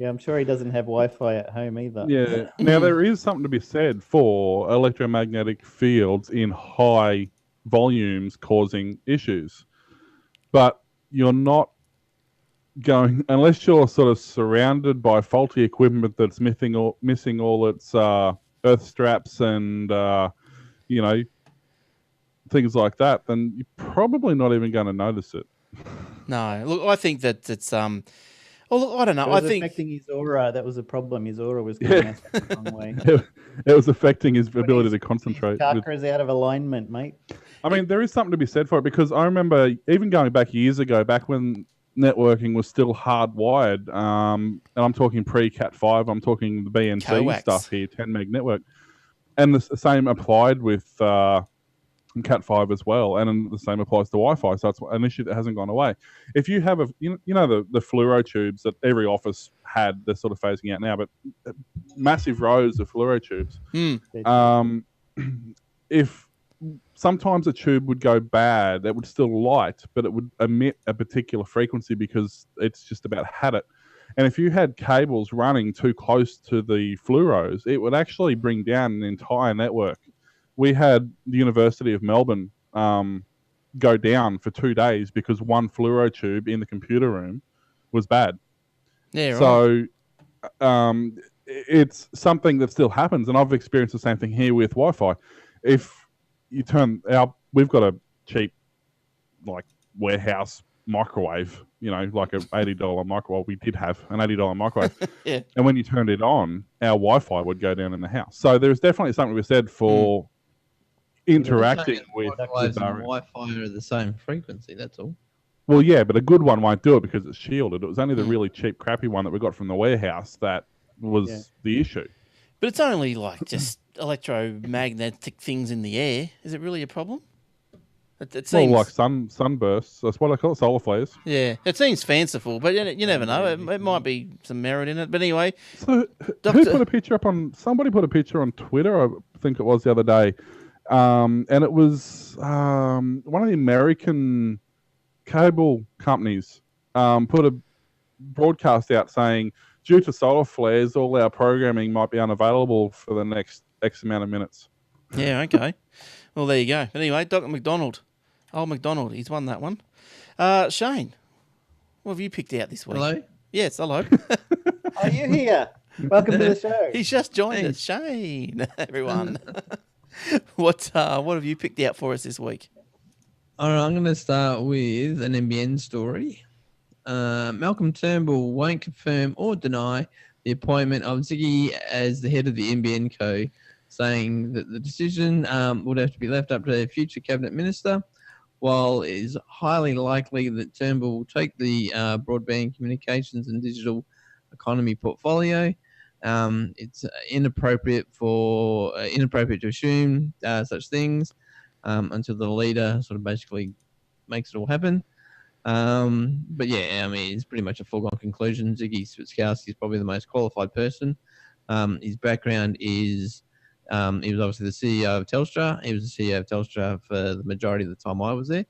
Yeah, I'm sure he doesn't have Wi-Fi at home either. Yeah. Now there is something to be said for electromagnetic fields in high volumes causing issues, but you're not going unless you're sort of surrounded by faulty equipment that's missing all its earth straps and you know, things like that. Then you're probably not even going to notice it. No, look, I think that it's Well, look, I don't know. It was I think affecting his aura. That was the problem. His aura was going the wrong way. It was affecting his ability to concentrate. Chakras out of alignment, mate. I mean, there is something to be said for it because I remember even going back years ago, back when networking was still hardwired, and I'm talking pre-Cat 5, I'm talking the BNC Coax stuff here, 10 meg network. And the same applied with Cat 5 as well, and the same applies to Wi-Fi. So it's an issue that hasn't gone away. If you have the fluoro tubes that every office had, they're sort of phasing out now, but massive rows of fluoro tubes. If sometimes a tube would go bad, it would still light, but it would emit a particular frequency because it's just about had it. And if you had cables running too close to the fluoros, it would actually bring down an entire network. We had the University of Melbourne go down for 2 days because one fluoro tube in the computer room was bad. Yeah, right. So it's something that still happens, and I've experienced the same thing here with Wi-Fi. If you we've got a cheap, like, warehouse microwave, like an $80 microwave. We did have an $80 microwave. Yeah. And when you turned it on, our Wi-Fi would go down in the house. So there's definitely something to be said for interacting with Wi-Fi are the same frequency, that's all. Well, yeah, but a good one won't do it because it's shielded. It was only the really cheap, crappy one that we got from the warehouse that was the issue. But it's only like just electromagnetic things in the air. Is it really a problem? It seems like sunbursts. That's what I call it, solar flares. Yeah, it seems fanciful, but you never know. It might be some merit in it. But anyway, so who put a picture up on? Somebody put a picture on Twitter. I think it was the other day, and it was one of the American cable companies put a broadcast out saying, due to solar flares, all our programming might be unavailable for the next X amount of minutes. Yeah, okay. Well, there you go. But anyway, Dr. McDonald. Old McDonald, he's won that one. Shane, what have you picked out this week? Hello? Yes, hello. Are you here? Welcome to the show. He's just joined us. Shane, everyone. What have you picked out for us this week? All right, I'm going to start with an NBN story. Malcolm Turnbull won't confirm or deny the appointment of Ziggy as the head of the NBN Co, saying that the decision would have to be left up to a future cabinet minister, while it is highly likely that Turnbull will take the broadband communications and digital economy portfolio. It's inappropriate to assume such things until the leader sort of basically makes it all happen. But yeah, I mean, it's pretty much a foregone conclusion. Ziggy Switkowski is probably the most qualified person. His background is he was obviously the CEO of Telstra. He was the CEO of Telstra for the majority of the time I was there.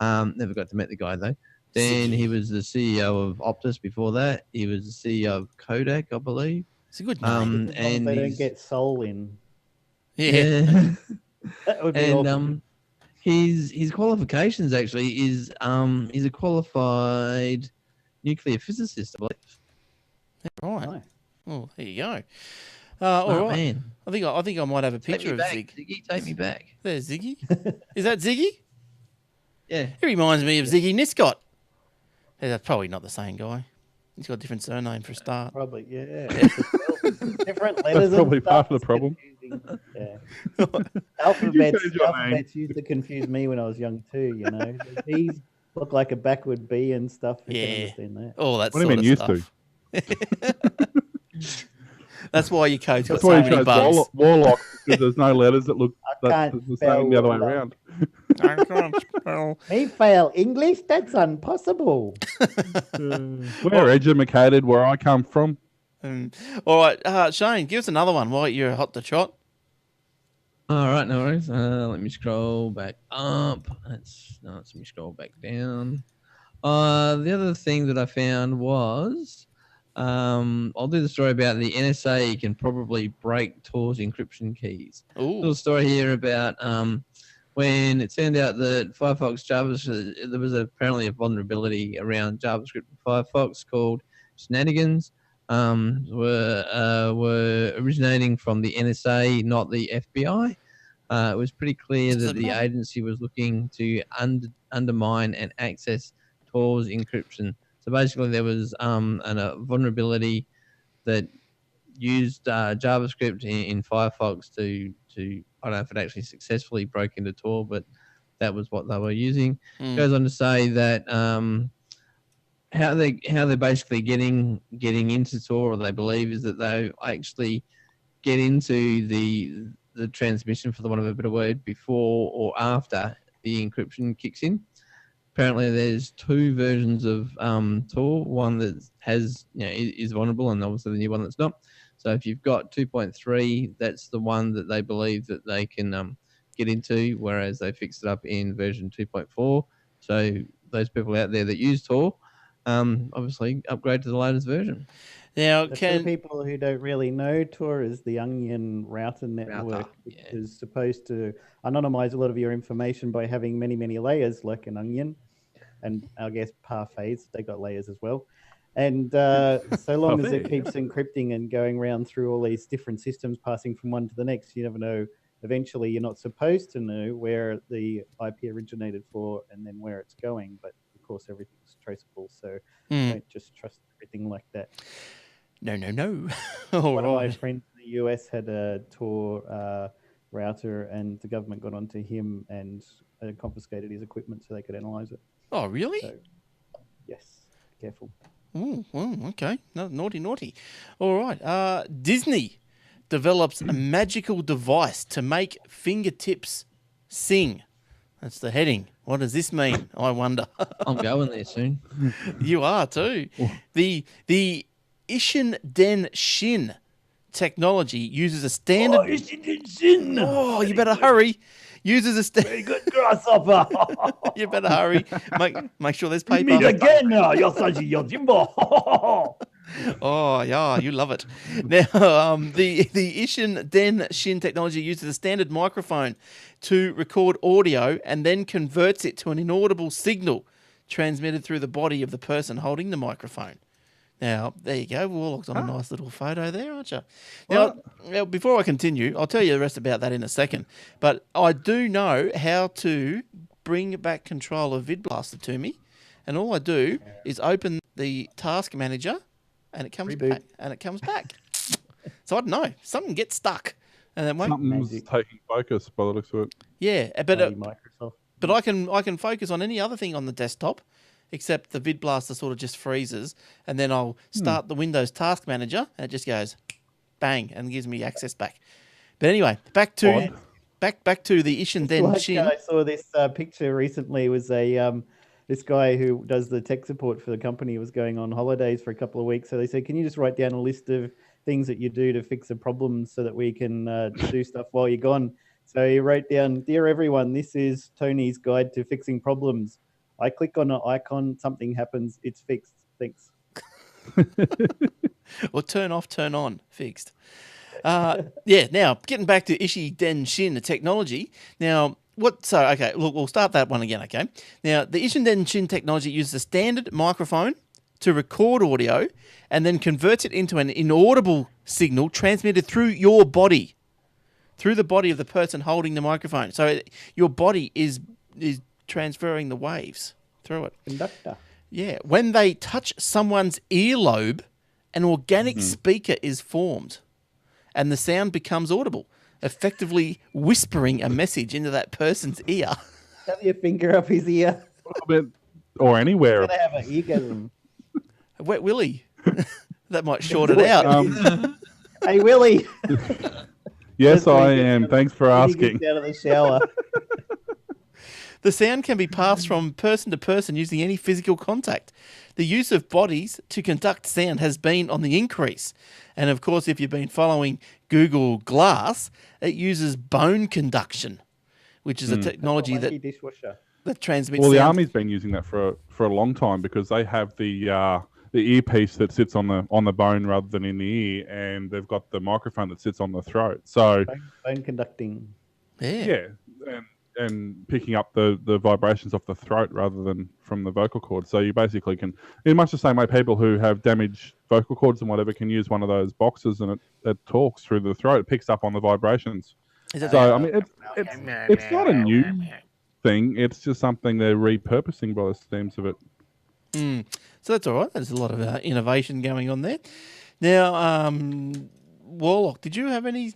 Never got to meet the guy though. Then he was the CEO of Optus before that. He was the CEO of Kodak, I believe. It's a good name. And they don't get Sol in. Yeah. That would be awesome. His qualifications actually is he's a qualified nuclear physicist, I believe. Right. Nice. Oh, there you go. All right. Man. I think I might have a picture of Zig. Ziggy, take me back. There's Ziggy. Is that Ziggy? Yeah. He reminds me of Ziggy Niscott. Yeah, that's probably not the same guy. He's got a different surname for a start. Probably, yeah. Different letters. That's probably part of the problem. Yeah. Alphabets used to confuse me when I was young too, The B's look like a backward B and stuff. You can understand that. Oh, that's what do you mean used stuff. That's why your code's got That's why so many bugs. Warlock, because there's no letters that look the same the other way around. I can't spell. Me fail English? That's impossible. We're educated where I come from. All right, Shane, give us another one while you're hot to trot. All right, no worries. Let me scroll back up. Let me scroll back down. The other thing that I found was I'll do the story about the NSA can probably break Tor's encryption keys. Ooh. Little story here about when it turned out that Firefox JavaScript, there was apparently a vulnerability around JavaScript in Firefox called shenanigans. Were originating from the NSA, not the FBI. It was pretty clear that the agency was looking to undermine and access Tor's encryption. So basically, there was a vulnerability that used JavaScript in Firefox to I don't know if it actually successfully broke into Tor, but that was what they were using. Goes on to say that how they're basically getting into Tor, or they believe, is that they actually get into the transmission, for the want of a better word, before or after the encryption kicks in. Apparently, there's two versions of Tor. One that has is vulnerable, and obviously the new one that's not. So if you've got 2.3, that's the one that they believe that they can get into, whereas they fixed it up in version 2.4. So those people out there that use Tor, obviously upgrade to the latest version. Now, For people who don't really know, Tor is the Onion router network, which is supposed to anonymize a lot of your information by having many, many layers like an onion. And I guess parfaits, they got layers as well. And so long as it keeps encrypting and going around through all these different systems, passing from one to the next, you never know. Eventually, you're not supposed to know where the IP originated for and then where it's going. But of course, everything's traceable. So don't just trust everything like that. No. One of my friends in the US had a Tor router, and the government got onto him and confiscated his equipment so they could analyze it. Oh, really? So, yes. Careful. Okay. No, naughty. All right. Disney develops a magical device to make fingertips sing. That's the heading. What does this mean? I wonder. I'm going there soon. You are too. The Ishin Den Shin technology uses a standard. Oh, you better hurry. Uses a Very good, grasshopper. You better hurry. Make sure there's paper. Meet again now, Yosaji Yojimbo. Oh, yeah, you love it. Now, the Ishin Den Shin technology uses a standard microphone to record audio and then converts it to an inaudible signal transmitted through the body of the person holding the microphone. Now, there you go. Warlock's on a nice little photo there, aren't you? Now, before I continue, I'll tell you the rest about that in a second. But I do know how to bring back control of VidBlaster to me. And all I do is open the task manager and it comes back. So I don't know. Something gets stuck. And then something's taking focus by the looks of it. Yeah, Microsoft. but I can focus on any other thing on the desktop, except the VidBlaster sort of just freezes, and then I'll start the Windows Task Manager, and it just goes bang and gives me access back. But anyway, back to the Ishin Den Shin. I saw this picture recently. It was a this guy who does the tech support for the company was going on holidays for a couple of weeks. So they said, "Can you just write down a list of things that you do to fix a problem so that we can do stuff while you're gone?" So he wrote down, "Dear everyone, this is Tony's guide to fixing problems. I click on an icon, something happens, it's fixed. Thanks." Or turn off, turn on, fixed. Now getting back to Ishi Den Shin, the technology. Now, we'll start that one again, okay? Now, the Ishin Den Shin technology uses a standard microphone to record audio and then converts it into an inaudible signal transmitted through your body, through the body of the person holding the microphone. So your body is transferring the waves through it. Conductor. Yeah. When they touch someone's earlobe, an organic speaker is formed and the sound becomes audible, effectively whispering a message into that person's ear. Have your finger up his ear. Or anywhere. Gonna have an eargasm. Wet Willy. That might short it out. Hey, Willie. Yes, I am. Thanks for asking. Out of the shower. The sound can be passed from person to person using any physical contact. The use of bodies to conduct sound has been on the increase. And of course, if you've been following Google Glass, it uses bone conduction, which is a technology that transmits Well, the sound. Army's been using that for a long time because they have the earpiece that sits on the bone rather than in the ear, and they've got the microphone that sits on the throat. So bone conducting. Yeah. and picking up the vibrations off the throat rather than from the vocal cord. So you basically can, in much the same way people who have damaged vocal cords and whatever can use one of those boxes, and it talks through the throat. It picks up on the vibrations. So I mean, it's not a new thing. It's just something they're repurposing by the seams of it. So that's all right. There's a lot of innovation going on there. Now, Warlock, did you have any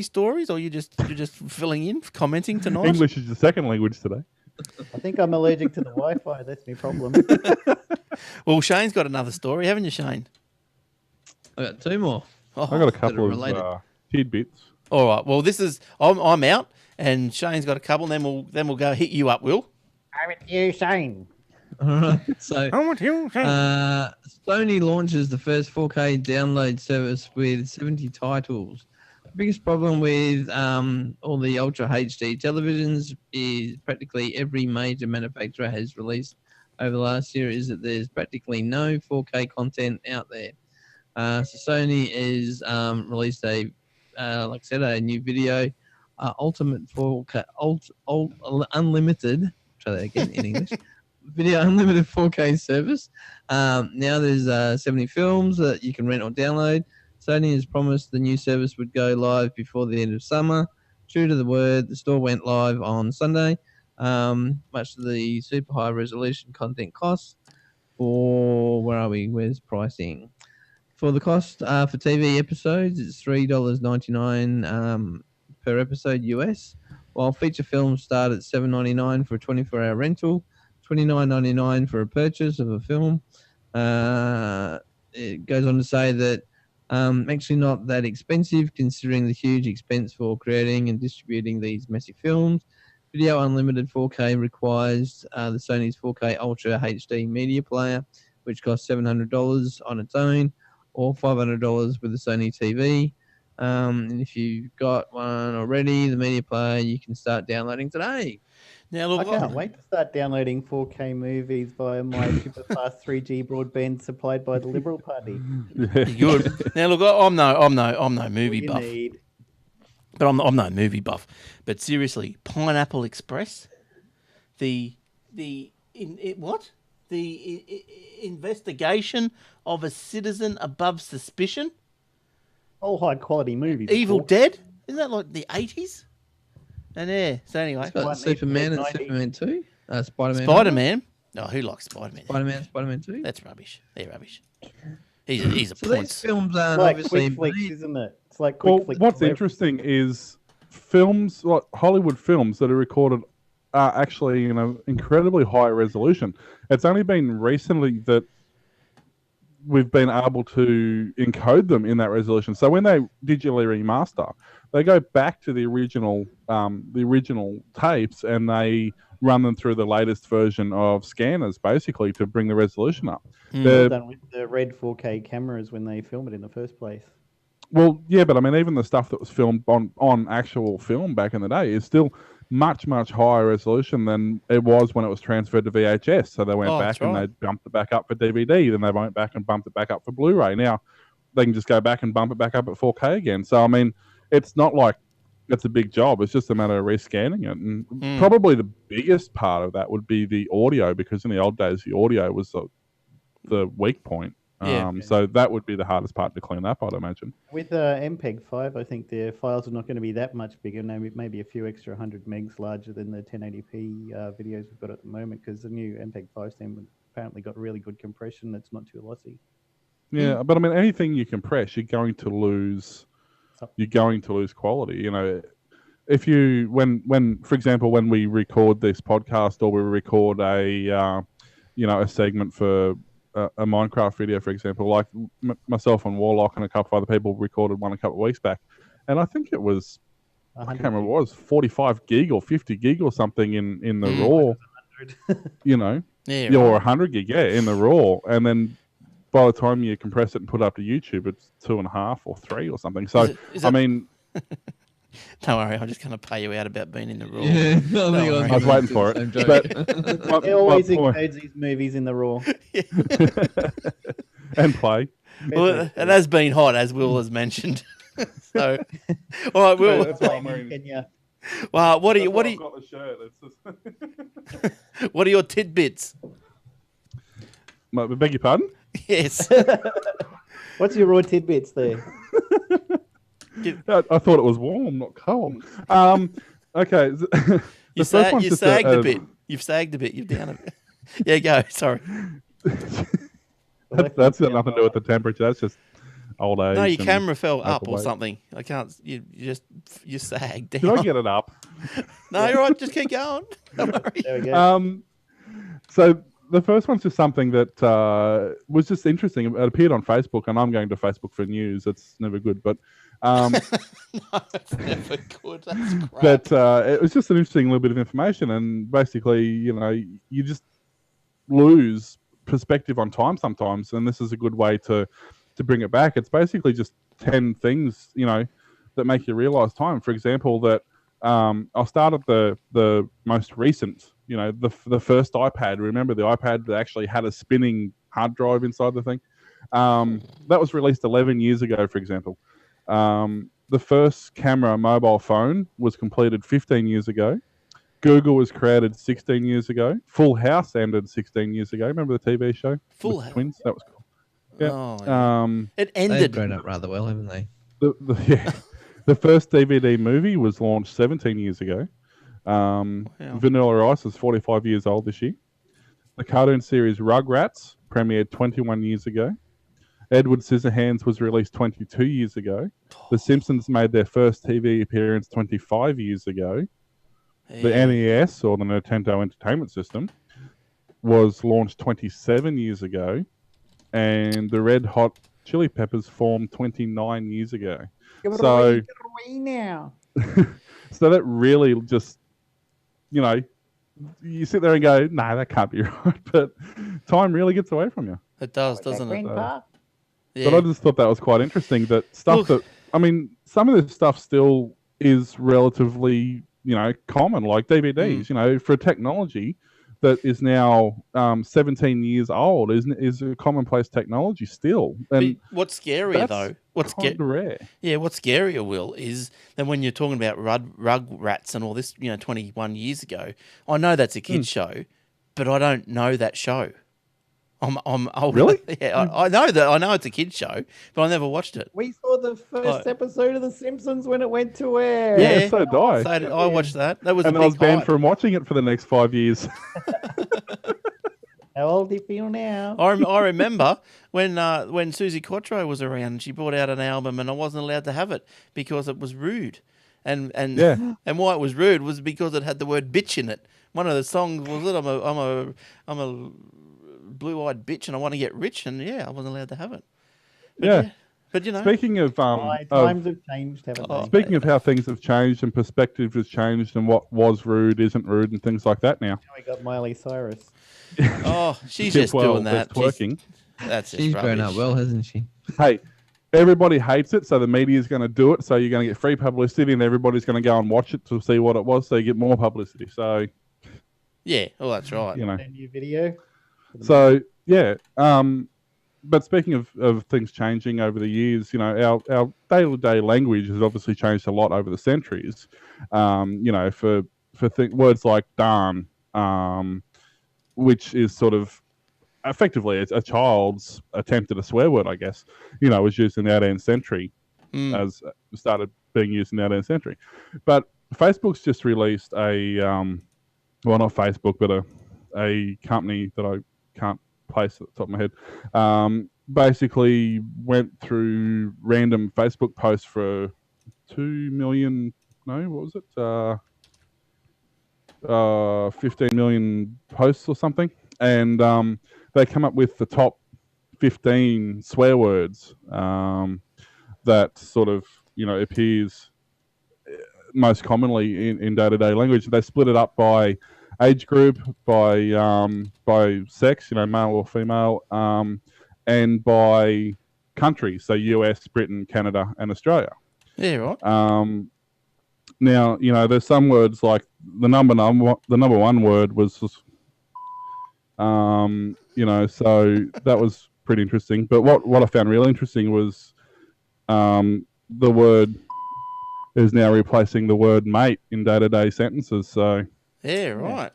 stories, or you're just filling in, commenting tonight? English is your second language today. I think I'm allergic to the Wi-Fi. That's my problem. Well, Shane's got another story, haven't you, Shane? I got 2 more. I got a couple of tidbits. All right. Well, this is I'm out, and Shane's got a couple. And then we'll go hit you up, Will. I'm with you, Shane. All right. So I'm with you, Shane. Sony launches the first 4K download service with 70 titles. The biggest problem with all the Ultra HD televisions is practically every major manufacturer has released over the last year is that there's practically no 4K content out there. So Sony has released like I said, a new video, Ultimate 4K, Unlimited, try that again in English, Video Unlimited 4K service. Now there's 70 films that you can rent or download. Sony has promised the new service would go live before the end of summer. True to the word, the store went live on Sunday. Much of the super high resolution content costs for, where's pricing? For the cost for TV episodes, it's $3.99 per episode US, while feature films start at $7.99 for a 24-hour rental, $29.99 for a purchase of a film. It goes on to say that actually not that expensive considering the huge expense for creating and distributing these messy films. Video Unlimited 4K requires the Sony's 4K Ultra HD media player, which costs $700 on its own, or $500 with the Sony TV. And if you've got one already, the media player, you can start downloading today. Now, look, I can't wait to start downloading 4K movies via my super fast 3G broadband supplied by the Liberal Party. Good. Now, look, I'm no movie buff. But I'm no movie buff. But seriously, Pineapple Express, the investigation of a citizen above suspicion. All high quality movies. Evil Dead? Isn't that like the 80s? And yeah, so anyway. It's got Superman and Superman 2. Spider-Man. Spider-Man? No, who likes Spider-Man? Spider-Man 2. That's rubbish. They're rubbish. He's a so point. these films aren't like obviously quick flicks, isn't it? It's like quick flicks. What's interesting is films, like Hollywood films that are recorded are actually in an incredibly high resolution. It's only been recently that we've been able to encode them in that resolution. So when they digitally remaster, they go back to the original tapes and they run them through the latest version of scanners, basically, to bring the resolution up. Well done with the red 4K cameras when they film it in the first place. Well, yeah, but I mean, even the stuff that was filmed on actual film back in the day is still much, much higher resolution than it was when it was transferred to VHS. So they went back and they bumped it back up for DVD. Then they went back and bumped it back up for Blu-ray. Now they can just go back and bump it back up at 4K again. So, I mean, it's not like it's a big job. It's just a matter of rescanning it. And probably the biggest part of that would be the audio, because in the old days, the audio was the weak point. So that would be the hardest part to clean up, I'd imagine. With MPEG-5, I think the files are not going to be that much bigger. Maybe a few extra 100 megs larger than the 1080p videos we've got at the moment, because the new MPEG-5 stem apparently got really good compression that's not too lossy. Yeah, but I mean, anything you compress, you're going to lose. You're going to lose quality. You know, if you when for example, when we record this podcast or we record a segment for a Minecraft video, for example, like myself and Warlock and a couple of other people recorded one a couple of weeks back, and I think it was, I can't remember what it was, 45 gig or 50 gig or something in the raw, or 100 gig, in the raw, and then by the time you compress it and put it up to YouTube, it's 2.5 or 3 or something. So, Don't worry, I'm just going to pay you out about being in the Raw. Yeah, worry. I was waiting for it. Same joke. But He always my point- includes his movies in the Raw. and play. Well, it has been hot, as Will has mentioned. So, all right, Will. That's why I'm wearing. Kenya. Well, what are you? That's What why are I've you? got the shirt. It's just... What are your tidbits? I beg your pardon? Yes. What's your Raw tidbits there? I thought it was warm, not cold. Okay. You sagged a bit. You've sagged a bit. You've down a bit. Yeah, go. Sorry. That's got nothing to do with the temperature. That's just old age. No, your and camera fell up or overweight. something. I can't. You sagged down. Did I get it up? No, you're right. Just keep going. Don't worry. There we go. So the first one's just something that was just interesting. It appeared on Facebook, and I'm going to Facebook for news. It's never good, but No, it's never good. That's crap. but it was just an interesting little bit of information, and basically, you just lose perspective on time sometimes, and this is a good way to bring it back. It's basically just 10 things, that make you realize time. For example, that I'll start at the most recent, the first iPad. Remember the iPad that actually had a spinning hard drive inside the thing? That was released 11 years ago, for example. The first camera mobile phone was completed 15 years ago. Google was created 16 years ago. Full House ended 16 years ago. Remember the TV show? Full With House. Twins? That was cool. Yeah. Oh, yeah. It They've ended. grown up rather well, haven't they? The first DVD movie was launched 17 years ago. Vanilla Ice is 45 years old this year. The cartoon series Rugrats premiered 21 years ago. Edward Scissorhands was released 22 years ago. The Simpsons made their first TV appearance 25 years ago. The NES, or the Nintendo Entertainment System, was launched 27 years ago. And the Red Hot Chili Peppers formed 29 years ago. So, Give it away now. so that really just, you sit there and go, no, that can't be right. But time really gets away from you. It does, doesn't it? Grandpa? Yeah. But I just thought that was quite interesting. That stuff Look. some of this stuff still is relatively, common, like DVDs, for technology that is now 17 years old is a commonplace technology still. And But what's scarier, that's though? What's kind of rare. Yeah, what's scarier, Will, is that when you're talking about Rugrats and all this, 21 years ago, I know that's a kid's show, but I don't know that show. I'm older. Really? Yeah, I know that. I know it's a kid's show, but I never watched it. We saw the first Oh. episode of The Simpsons when it went to air. Yeah. So did I. So I watched that. That was And a I big was banned hype. from watching it for the next 5 years. How old do you feel now? I remember when Susie Quattro was around and she brought out an album and I wasn't allowed to have it because it was rude. And Yeah. and why it was rude was because it had the word bitch in it. One of the songs was it I'm a blue-eyed bitch and I want to get rich, and I wasn't allowed to have it. But but Speaking of Times have changed, haven't they? speaking of how things have changed and perspective has changed and what was rude isn't rude and things like that now. Now we got Miley Cyrus. She's Yeah, just well, doing that. that's twerking. That's just She's grown up rubbish. well, hasn't she? Hey, everybody hates it, so the media's going to do it. So you're going to get free publicity, and everybody's going to go and watch it to see what it was. So you get more publicity. So Yeah, that's right. A new video. So yeah. But speaking of things changing over the years, our day-to-day language has obviously changed a lot over the centuries. For words like darn, which is sort of effectively a child's attempt at a swear word, I guess, was used in the 18th century as started being used in the 18th century. But Facebook's just released not Facebook, but a company that I can't place at the top of my head, basically went through random Facebook posts for 2 million, what was it? 15 million posts or something. And they come up with the top 15 swear words that sort of, appears most commonly in day-to-day language. They split it up by age group, by sex, male or female, and by country, so US, Britain, Canada, and Australia. Yeah, right. Now, there's some words like the number one word was just, so that was pretty interesting. But what I found really interesting was the word is now replacing the word mate in day-to-day sentences. So Yeah, right.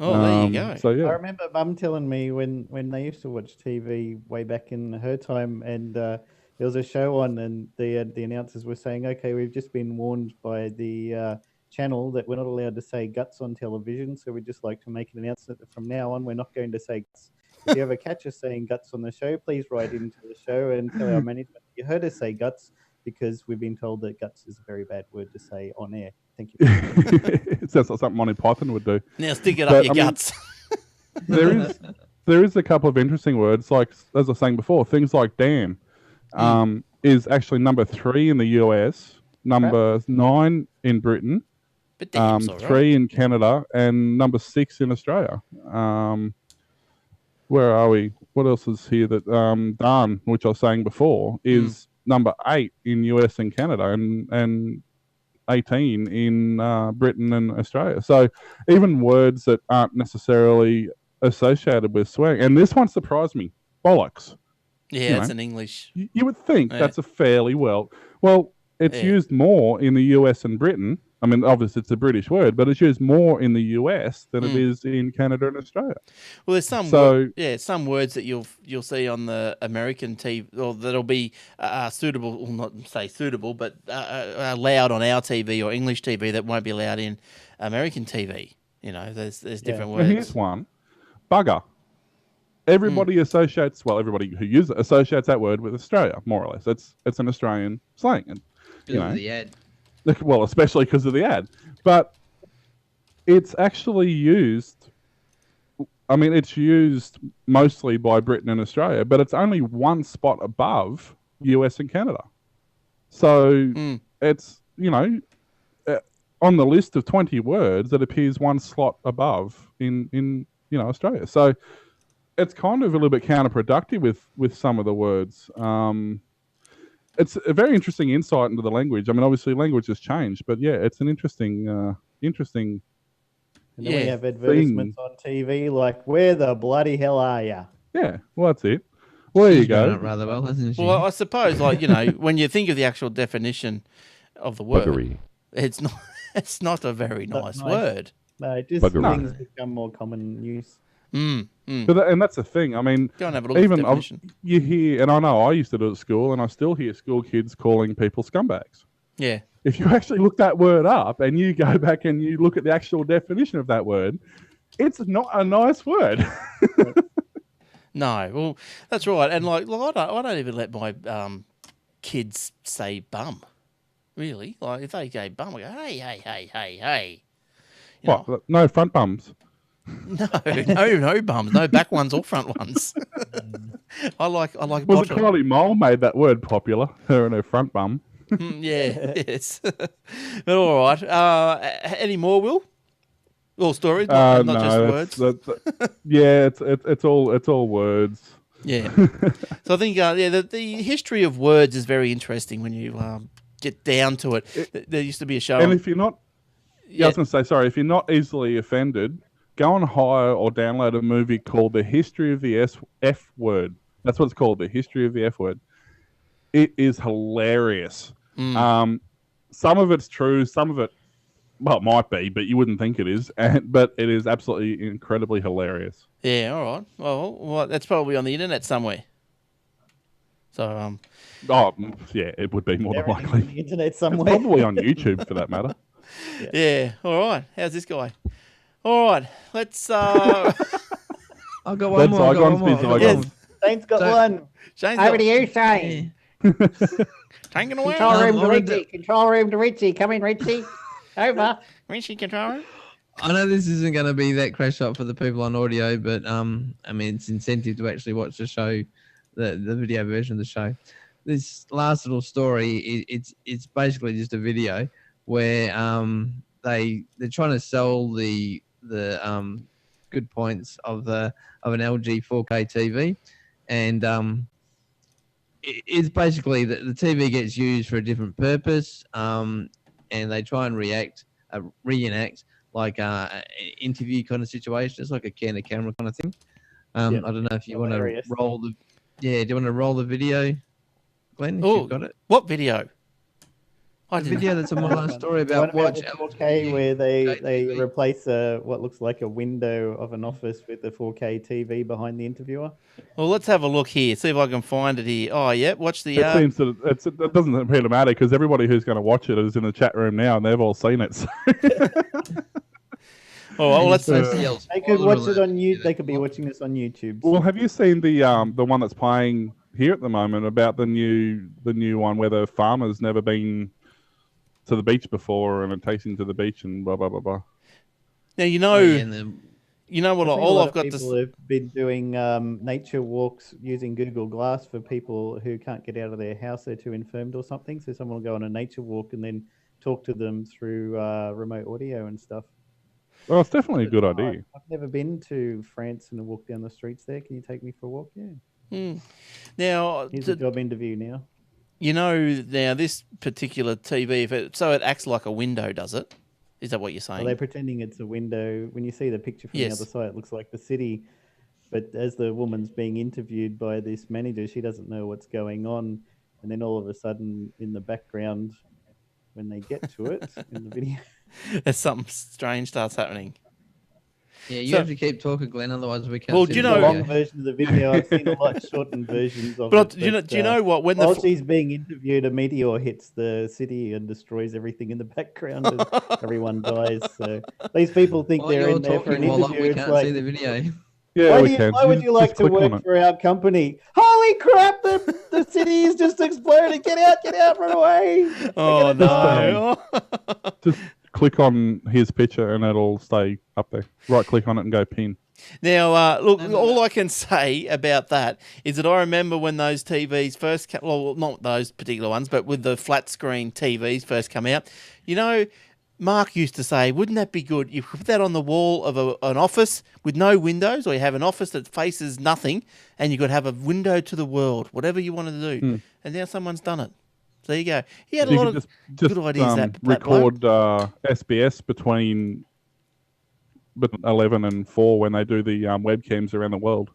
Oh, there you go. So yeah, I remember Mum telling me when they used to watch TV way back in her time, and there was a show on, and the announcers were saying, "Okay, we've just been warned by the channel that we're not allowed to say guts on television, so we'd just like to make an announcement that from now on we're not going to say guts. If you ever catch us saying guts on the show, please write into the show and tell our management you heard us say guts, because we've been told that guts is a very bad word to say on air. Thank you." it sounds like something Monty Python would do. Now stick it up your guts. There is a couple of interesting words, like as I was saying before, things like damn is actually number 3 in the US, number 9 in Britain, But damn's all right. 3 in Canada, and number 6 in Australia. Where are we? What else is here? That darn, which I was saying before, is number 8 in US and Canada, and 18 in Britain and Australia. So even words that aren't necessarily associated with swearing, and this one surprised me, bollocks. Yeah, it's an English. You would think that's a fairly well, it's used more in the US and Britain. I mean, obviously it's a British word, but it's used more in the US than it is in Canada and Australia. Well, there's some some words that you'll see on the American TV, or that'll be suitable, well, not say suitable, but allowed on our TV or English TV that won't be allowed in American TV. There's different words. Here's one, bugger. Everybody associates, everybody who uses it associates that word with Australia, more or less. It's an Australian slang, and The ad. well, especially because of the ad. But it's actually used, it's used mostly by Britain and Australia, but it's only one spot above US and Canada. So it's, on the list of 20 words, it appears one slot above in Australia. So it's kind of a little bit counterproductive with some of the words. It's a very interesting insight into the language. I mean, obviously, language has changed, but yeah, it's an interesting. And then we have advertisements on TV like, "Where the bloody hell are you?" Yeah, well, that's it. Well, there you She's done go. it rather well, hasn't she? Well, I suppose, when you think of the actual definition of the word, Buggery. it's not a very nice word. No, just Buggery. things become more common use. And that's the thing. I mean, Go and have a look at the definition. you hear, and I know I used to do it at school, and I still hear school kids calling people scumbags. Yeah. If you actually look that word up and you go back and you look at the actual definition of that word, it's not a nice word. No, well, that's right. And I don't even let my kids say bum. Really, like if they go bum, I go, hey. No front bums. No bums, no back ones or front ones. I like. Was bottom. it Kylie Mole made that word popular? Her and her front bum. Yeah, yes. But all right. Any more, Will? All stories, not just words. It's all words. Yeah. So I think the history of words is very interesting when you get down to it. There used to be a show. And if you're not, I was going to say, sorry, if you're not easily offended, go and hire or download a movie called The History of the F Word. That's what it's called, The History of the F Word. It is hilarious. Some of it's true, some of it, it might be, but you wouldn't think it is. But it is absolutely incredibly hilarious. Yeah, all right. Well, that's probably on the internet somewhere. So, it would be more than likely. On the internet It's somewhere. probably on YouTube for that matter. yeah. All right. How's this guy? All right. Let's. I've got one more. Yes. Shane's got one. Shane's Over got- to you, Shane. Taking away. Control room to I Richie. wanted Control room to Richie. Come in, Richie. Over. Richie, control room. I know this isn't going to be that crash up for the people on audio, but it's incentive to actually watch the show, the video version of the show. This last little story, it's basically just a video where they're trying to sell the good points of an LG 4K TV, and it's basically the TV gets used for a different purpose. and they try and reenact like an interview kind of situation. It's like a candid camera kind of thing. I don't know if you want to roll the. Yeah, do you want to roll the video, Glenn? If you've got it. What video? The video that's on my last story about Watch 4K, where they replace what looks like a window of an office with a 4K TV behind the interviewer. Well, let's have a look here. See if I can find it here. Oh, yeah. Watch the. It seems that it doesn't appear to matter because everybody who's going to watch it is in the chat room now, and they've all seen it. So. Oh, well, let's. They could watch it on YouTube. They could be watching this on YouTube. Well, have you seen the one that's playing here at the moment about the new one where the farmer's never been to the beach before and it takes him to the beach and blah blah blah blah. Now you know what? All I've got people have been doing nature walks using Google Glass for people who can't get out of their house; they're too infirmed or something. So someone will go on a nature walk and then talk to them through remote audio and stuff. Well, it's definitely a good idea. I've never been to France and walked down the streets there. Can you take me for a walk? Yeah. Now, here's a job interview now. You know, now this particular TV, it acts like a window, does it? Is that what you're saying? Well, they're pretending it's a window. When you see the picture from the other side, it looks like the city. But as the woman's being interviewed by this manager, she doesn't know what's going on. And then all of a sudden, in the background, when they get to it in the video, there's something strange starts happening. Yeah, you have to keep talking, Glenn, otherwise we can't. Well, do you know the long version of the video? I've seen a lot shortened versions of but it. Do you know what? When while she's being interviewed, a meteor hits the city and destroys everything in the background, and everyone dies. So these people think they're in there for an interview. We can't see the video. Yeah, why would you like to work for our company? Holy crap! The city is just exploded. Get out, run away! Oh no! Just click on his picture and it'll stay up there. Right click on it and go pin. Now, look, all I can say about that is that I remember when those TVs first came, well, not those particular ones, but with the flat screen TVs first come out, you know, Mark used to say, wouldn't that be good? You put that on the wall of an office with no windows, or you have an office that faces nothing, and you could have a window to the world, whatever you wanted to do. And now someone's done it. So there you go. He had a lot of good ideas. Record SBS between 11 and 4 when they do the webcams around the world.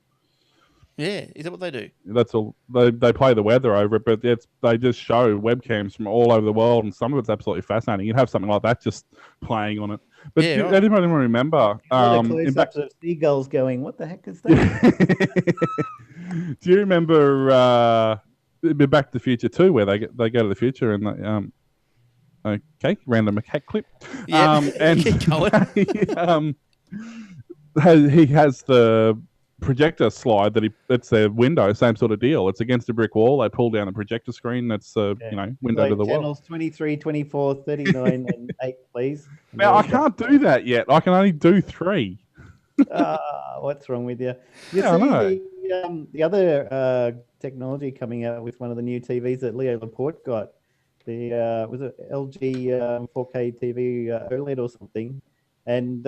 Yeah, is that what they do? That's all. They play the weather over it, but they just show webcams from all over the world, and some of it's absolutely fascinating. You'd have something like that just playing on it. But yeah, does anybody remember? Close-ups of seagulls going, what the heck is that? Do you remember Back to the Future 2, where they go to the future and okay, random macaque clip. Yeah, and keep going. He has the projector slide it's a window, same sort of deal. It's against a brick wall. They pull down the projector screen. That's window like to the world. Channels 23, 24, 39, and 8, please. Now I can't do that yet. I can only do 3. What's wrong with you? I know. The other technology coming out with one of the new TVs that Leo Laporte got. The was it LG 4K TV OLED or something, and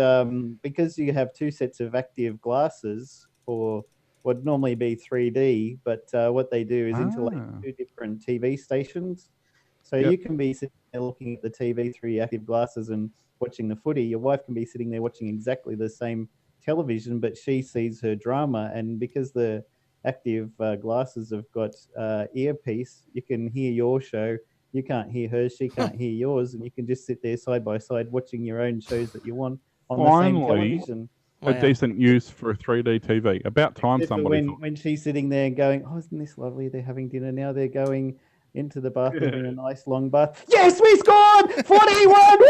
because you have 2 sets of active glasses for what would normally be 3D, but what they do is interlink 2 different TV stations, so you can be sitting there looking at the TV through your active glasses and watching the footy. Your wife can be sitting there watching exactly the same television, but she sees her drama, and because the active glasses have got earpiece, you can hear your show. You can't hear hers, she can't hear yours, and you can just sit there side by side watching your own shows that you want on the same television. A decent use for a 3D TV. About time somebody. When she's sitting there going, "Oh, isn't this lovely? They're having dinner now. They're going into the bathroom in a nice long bath. Yes, we scored 41. Woo,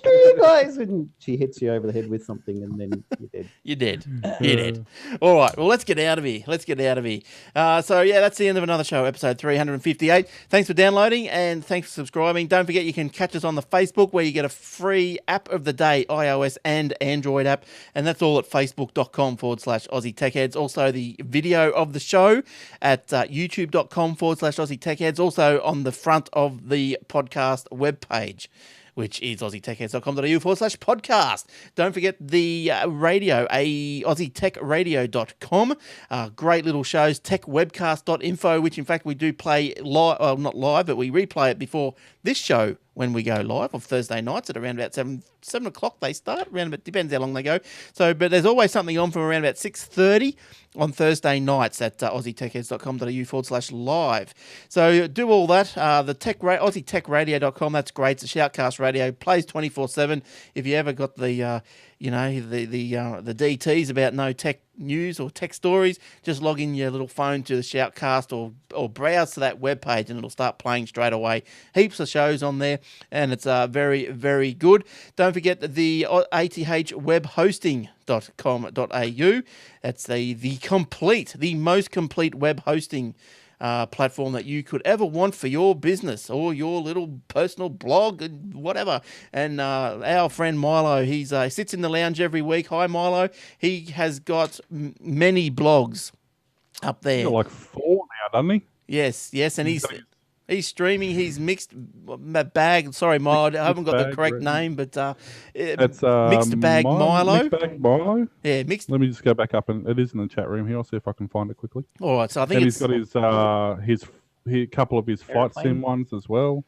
you guys!" And she hits you over the head with something, and then you're dead. You're dead. You're dead. All right. Well, let's get out of here. So, yeah, that's the end of another show, episode 358. Thanks for downloading and thanks for subscribing. Don't forget you can catch us on the Facebook where you get a free app of the day, iOS and Android app. And that's all at facebook.com/Aussie Tech Heads. Also, the video of the show at youtube.com/Aussie Tech Heads. Also on the front of the podcast webpage, which is aussietechheads.com.au/podcast. Don't forget the radio, AussieTechRadio.com. Great little shows, techwebcast.info, which in fact we do play live, well, not live, but we replay it before this show when we go live on Thursday nights at around about 7 o'clock they start. Around about, depends how long they go. So, but there's always something on from around about 6:30 on Thursday nights at aussietechheads.com.au/live. So do all that. The AussieTechRadio.com, that's great. It's a Shoutcast radio, plays 24/7. If you ever got the the DTs about no tech news or tech stories, just log in your little phone to the Shoutcast or browse to that webpage and it'll start playing straight away. Heaps of shows on there and it's very, very good. Don't forget the athwebhosting.com.au. That's the most complete web hosting platform that you could ever want for your business or your little personal blog and whatever. And our friend Milo, he sits in the lounge every week. Hi, Milo. He has got many blogs up there. He's got like 4 now, doesn't he? Yes, and he's streaming his mixed bag. Sorry, Milo, I haven't got the correct name, but it's mixed bag Milo. Mixed bag Milo. Yeah, mixed. Let me just go back up, and it is in the chat room here. I'll see if I can find it quickly. All right, so I think he's got his couple of his flight sim ones as well.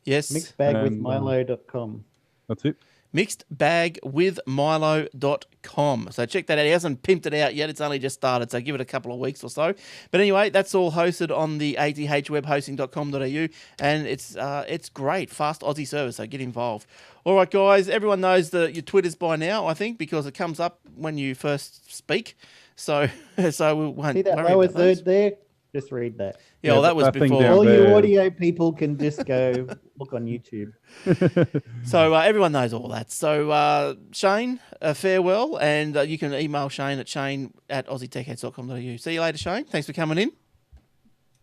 Yes, mixedbagwithmilo.com. That's it. Mixedbagwithmilo.com. So check that out. He hasn't pimped it out yet. It's only just started, so give it a couple of weeks or so. But anyway, that's all hosted on the athwebhosting.com.au, and it's great, fast Aussie service. So get involved. All right, guys. Everyone knows your Twitters by now, I think, because it comes up when you first speak. So we won't see that worry lower about those. third there. Just read that. Yeah, well, that was before. All you audio people can just go look on YouTube. So everyone knows all that. So Shane, farewell, and you can email Shane at shane@aussietechheads.com.au. See you later, Shane. Thanks for coming in.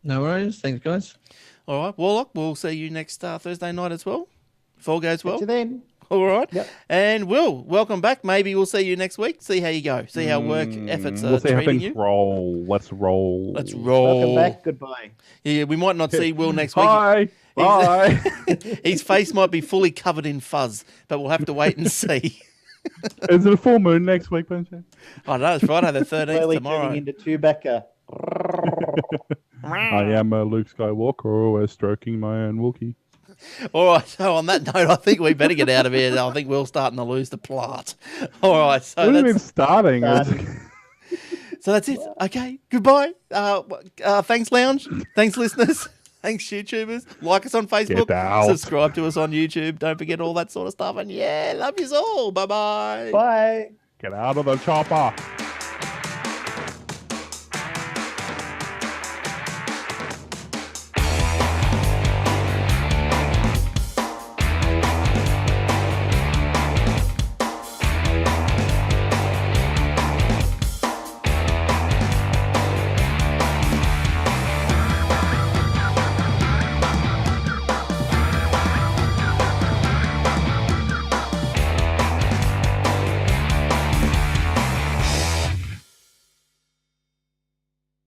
No worries. Thanks, guys. All right, Warlock, we'll see you next Thursday night as well, if all goes well. Catch you then. All right. Yep. And Will, welcome back. Maybe we'll see you next week. See how you go. See how work efforts are we'll see how treating things you. roll. Let's roll. Let's roll. Welcome back. Goodbye. Yeah, we might not see Will next week. Bye. Bye. His face might be fully covered in fuzz, but we'll have to wait and see. Is it a full moon next week, Benji? I don't know. It's Friday the 13th Slowly tomorrow. turning into Chewbacca. I am Luke Skywalker, always stroking my own Wookiee. All right, so on that note, I think we better get out of here. I think we're starting to lose the plot. All right, so What do you mean starting? So that's it. Okay, goodbye. Thanks, Lounge. Thanks, listeners. Thanks, YouTubers. Like us on Facebook. Get out. Subscribe to us on YouTube. Don't forget all that sort of stuff. And yeah, love yous all. Bye-bye. Bye. Get out of the chopper.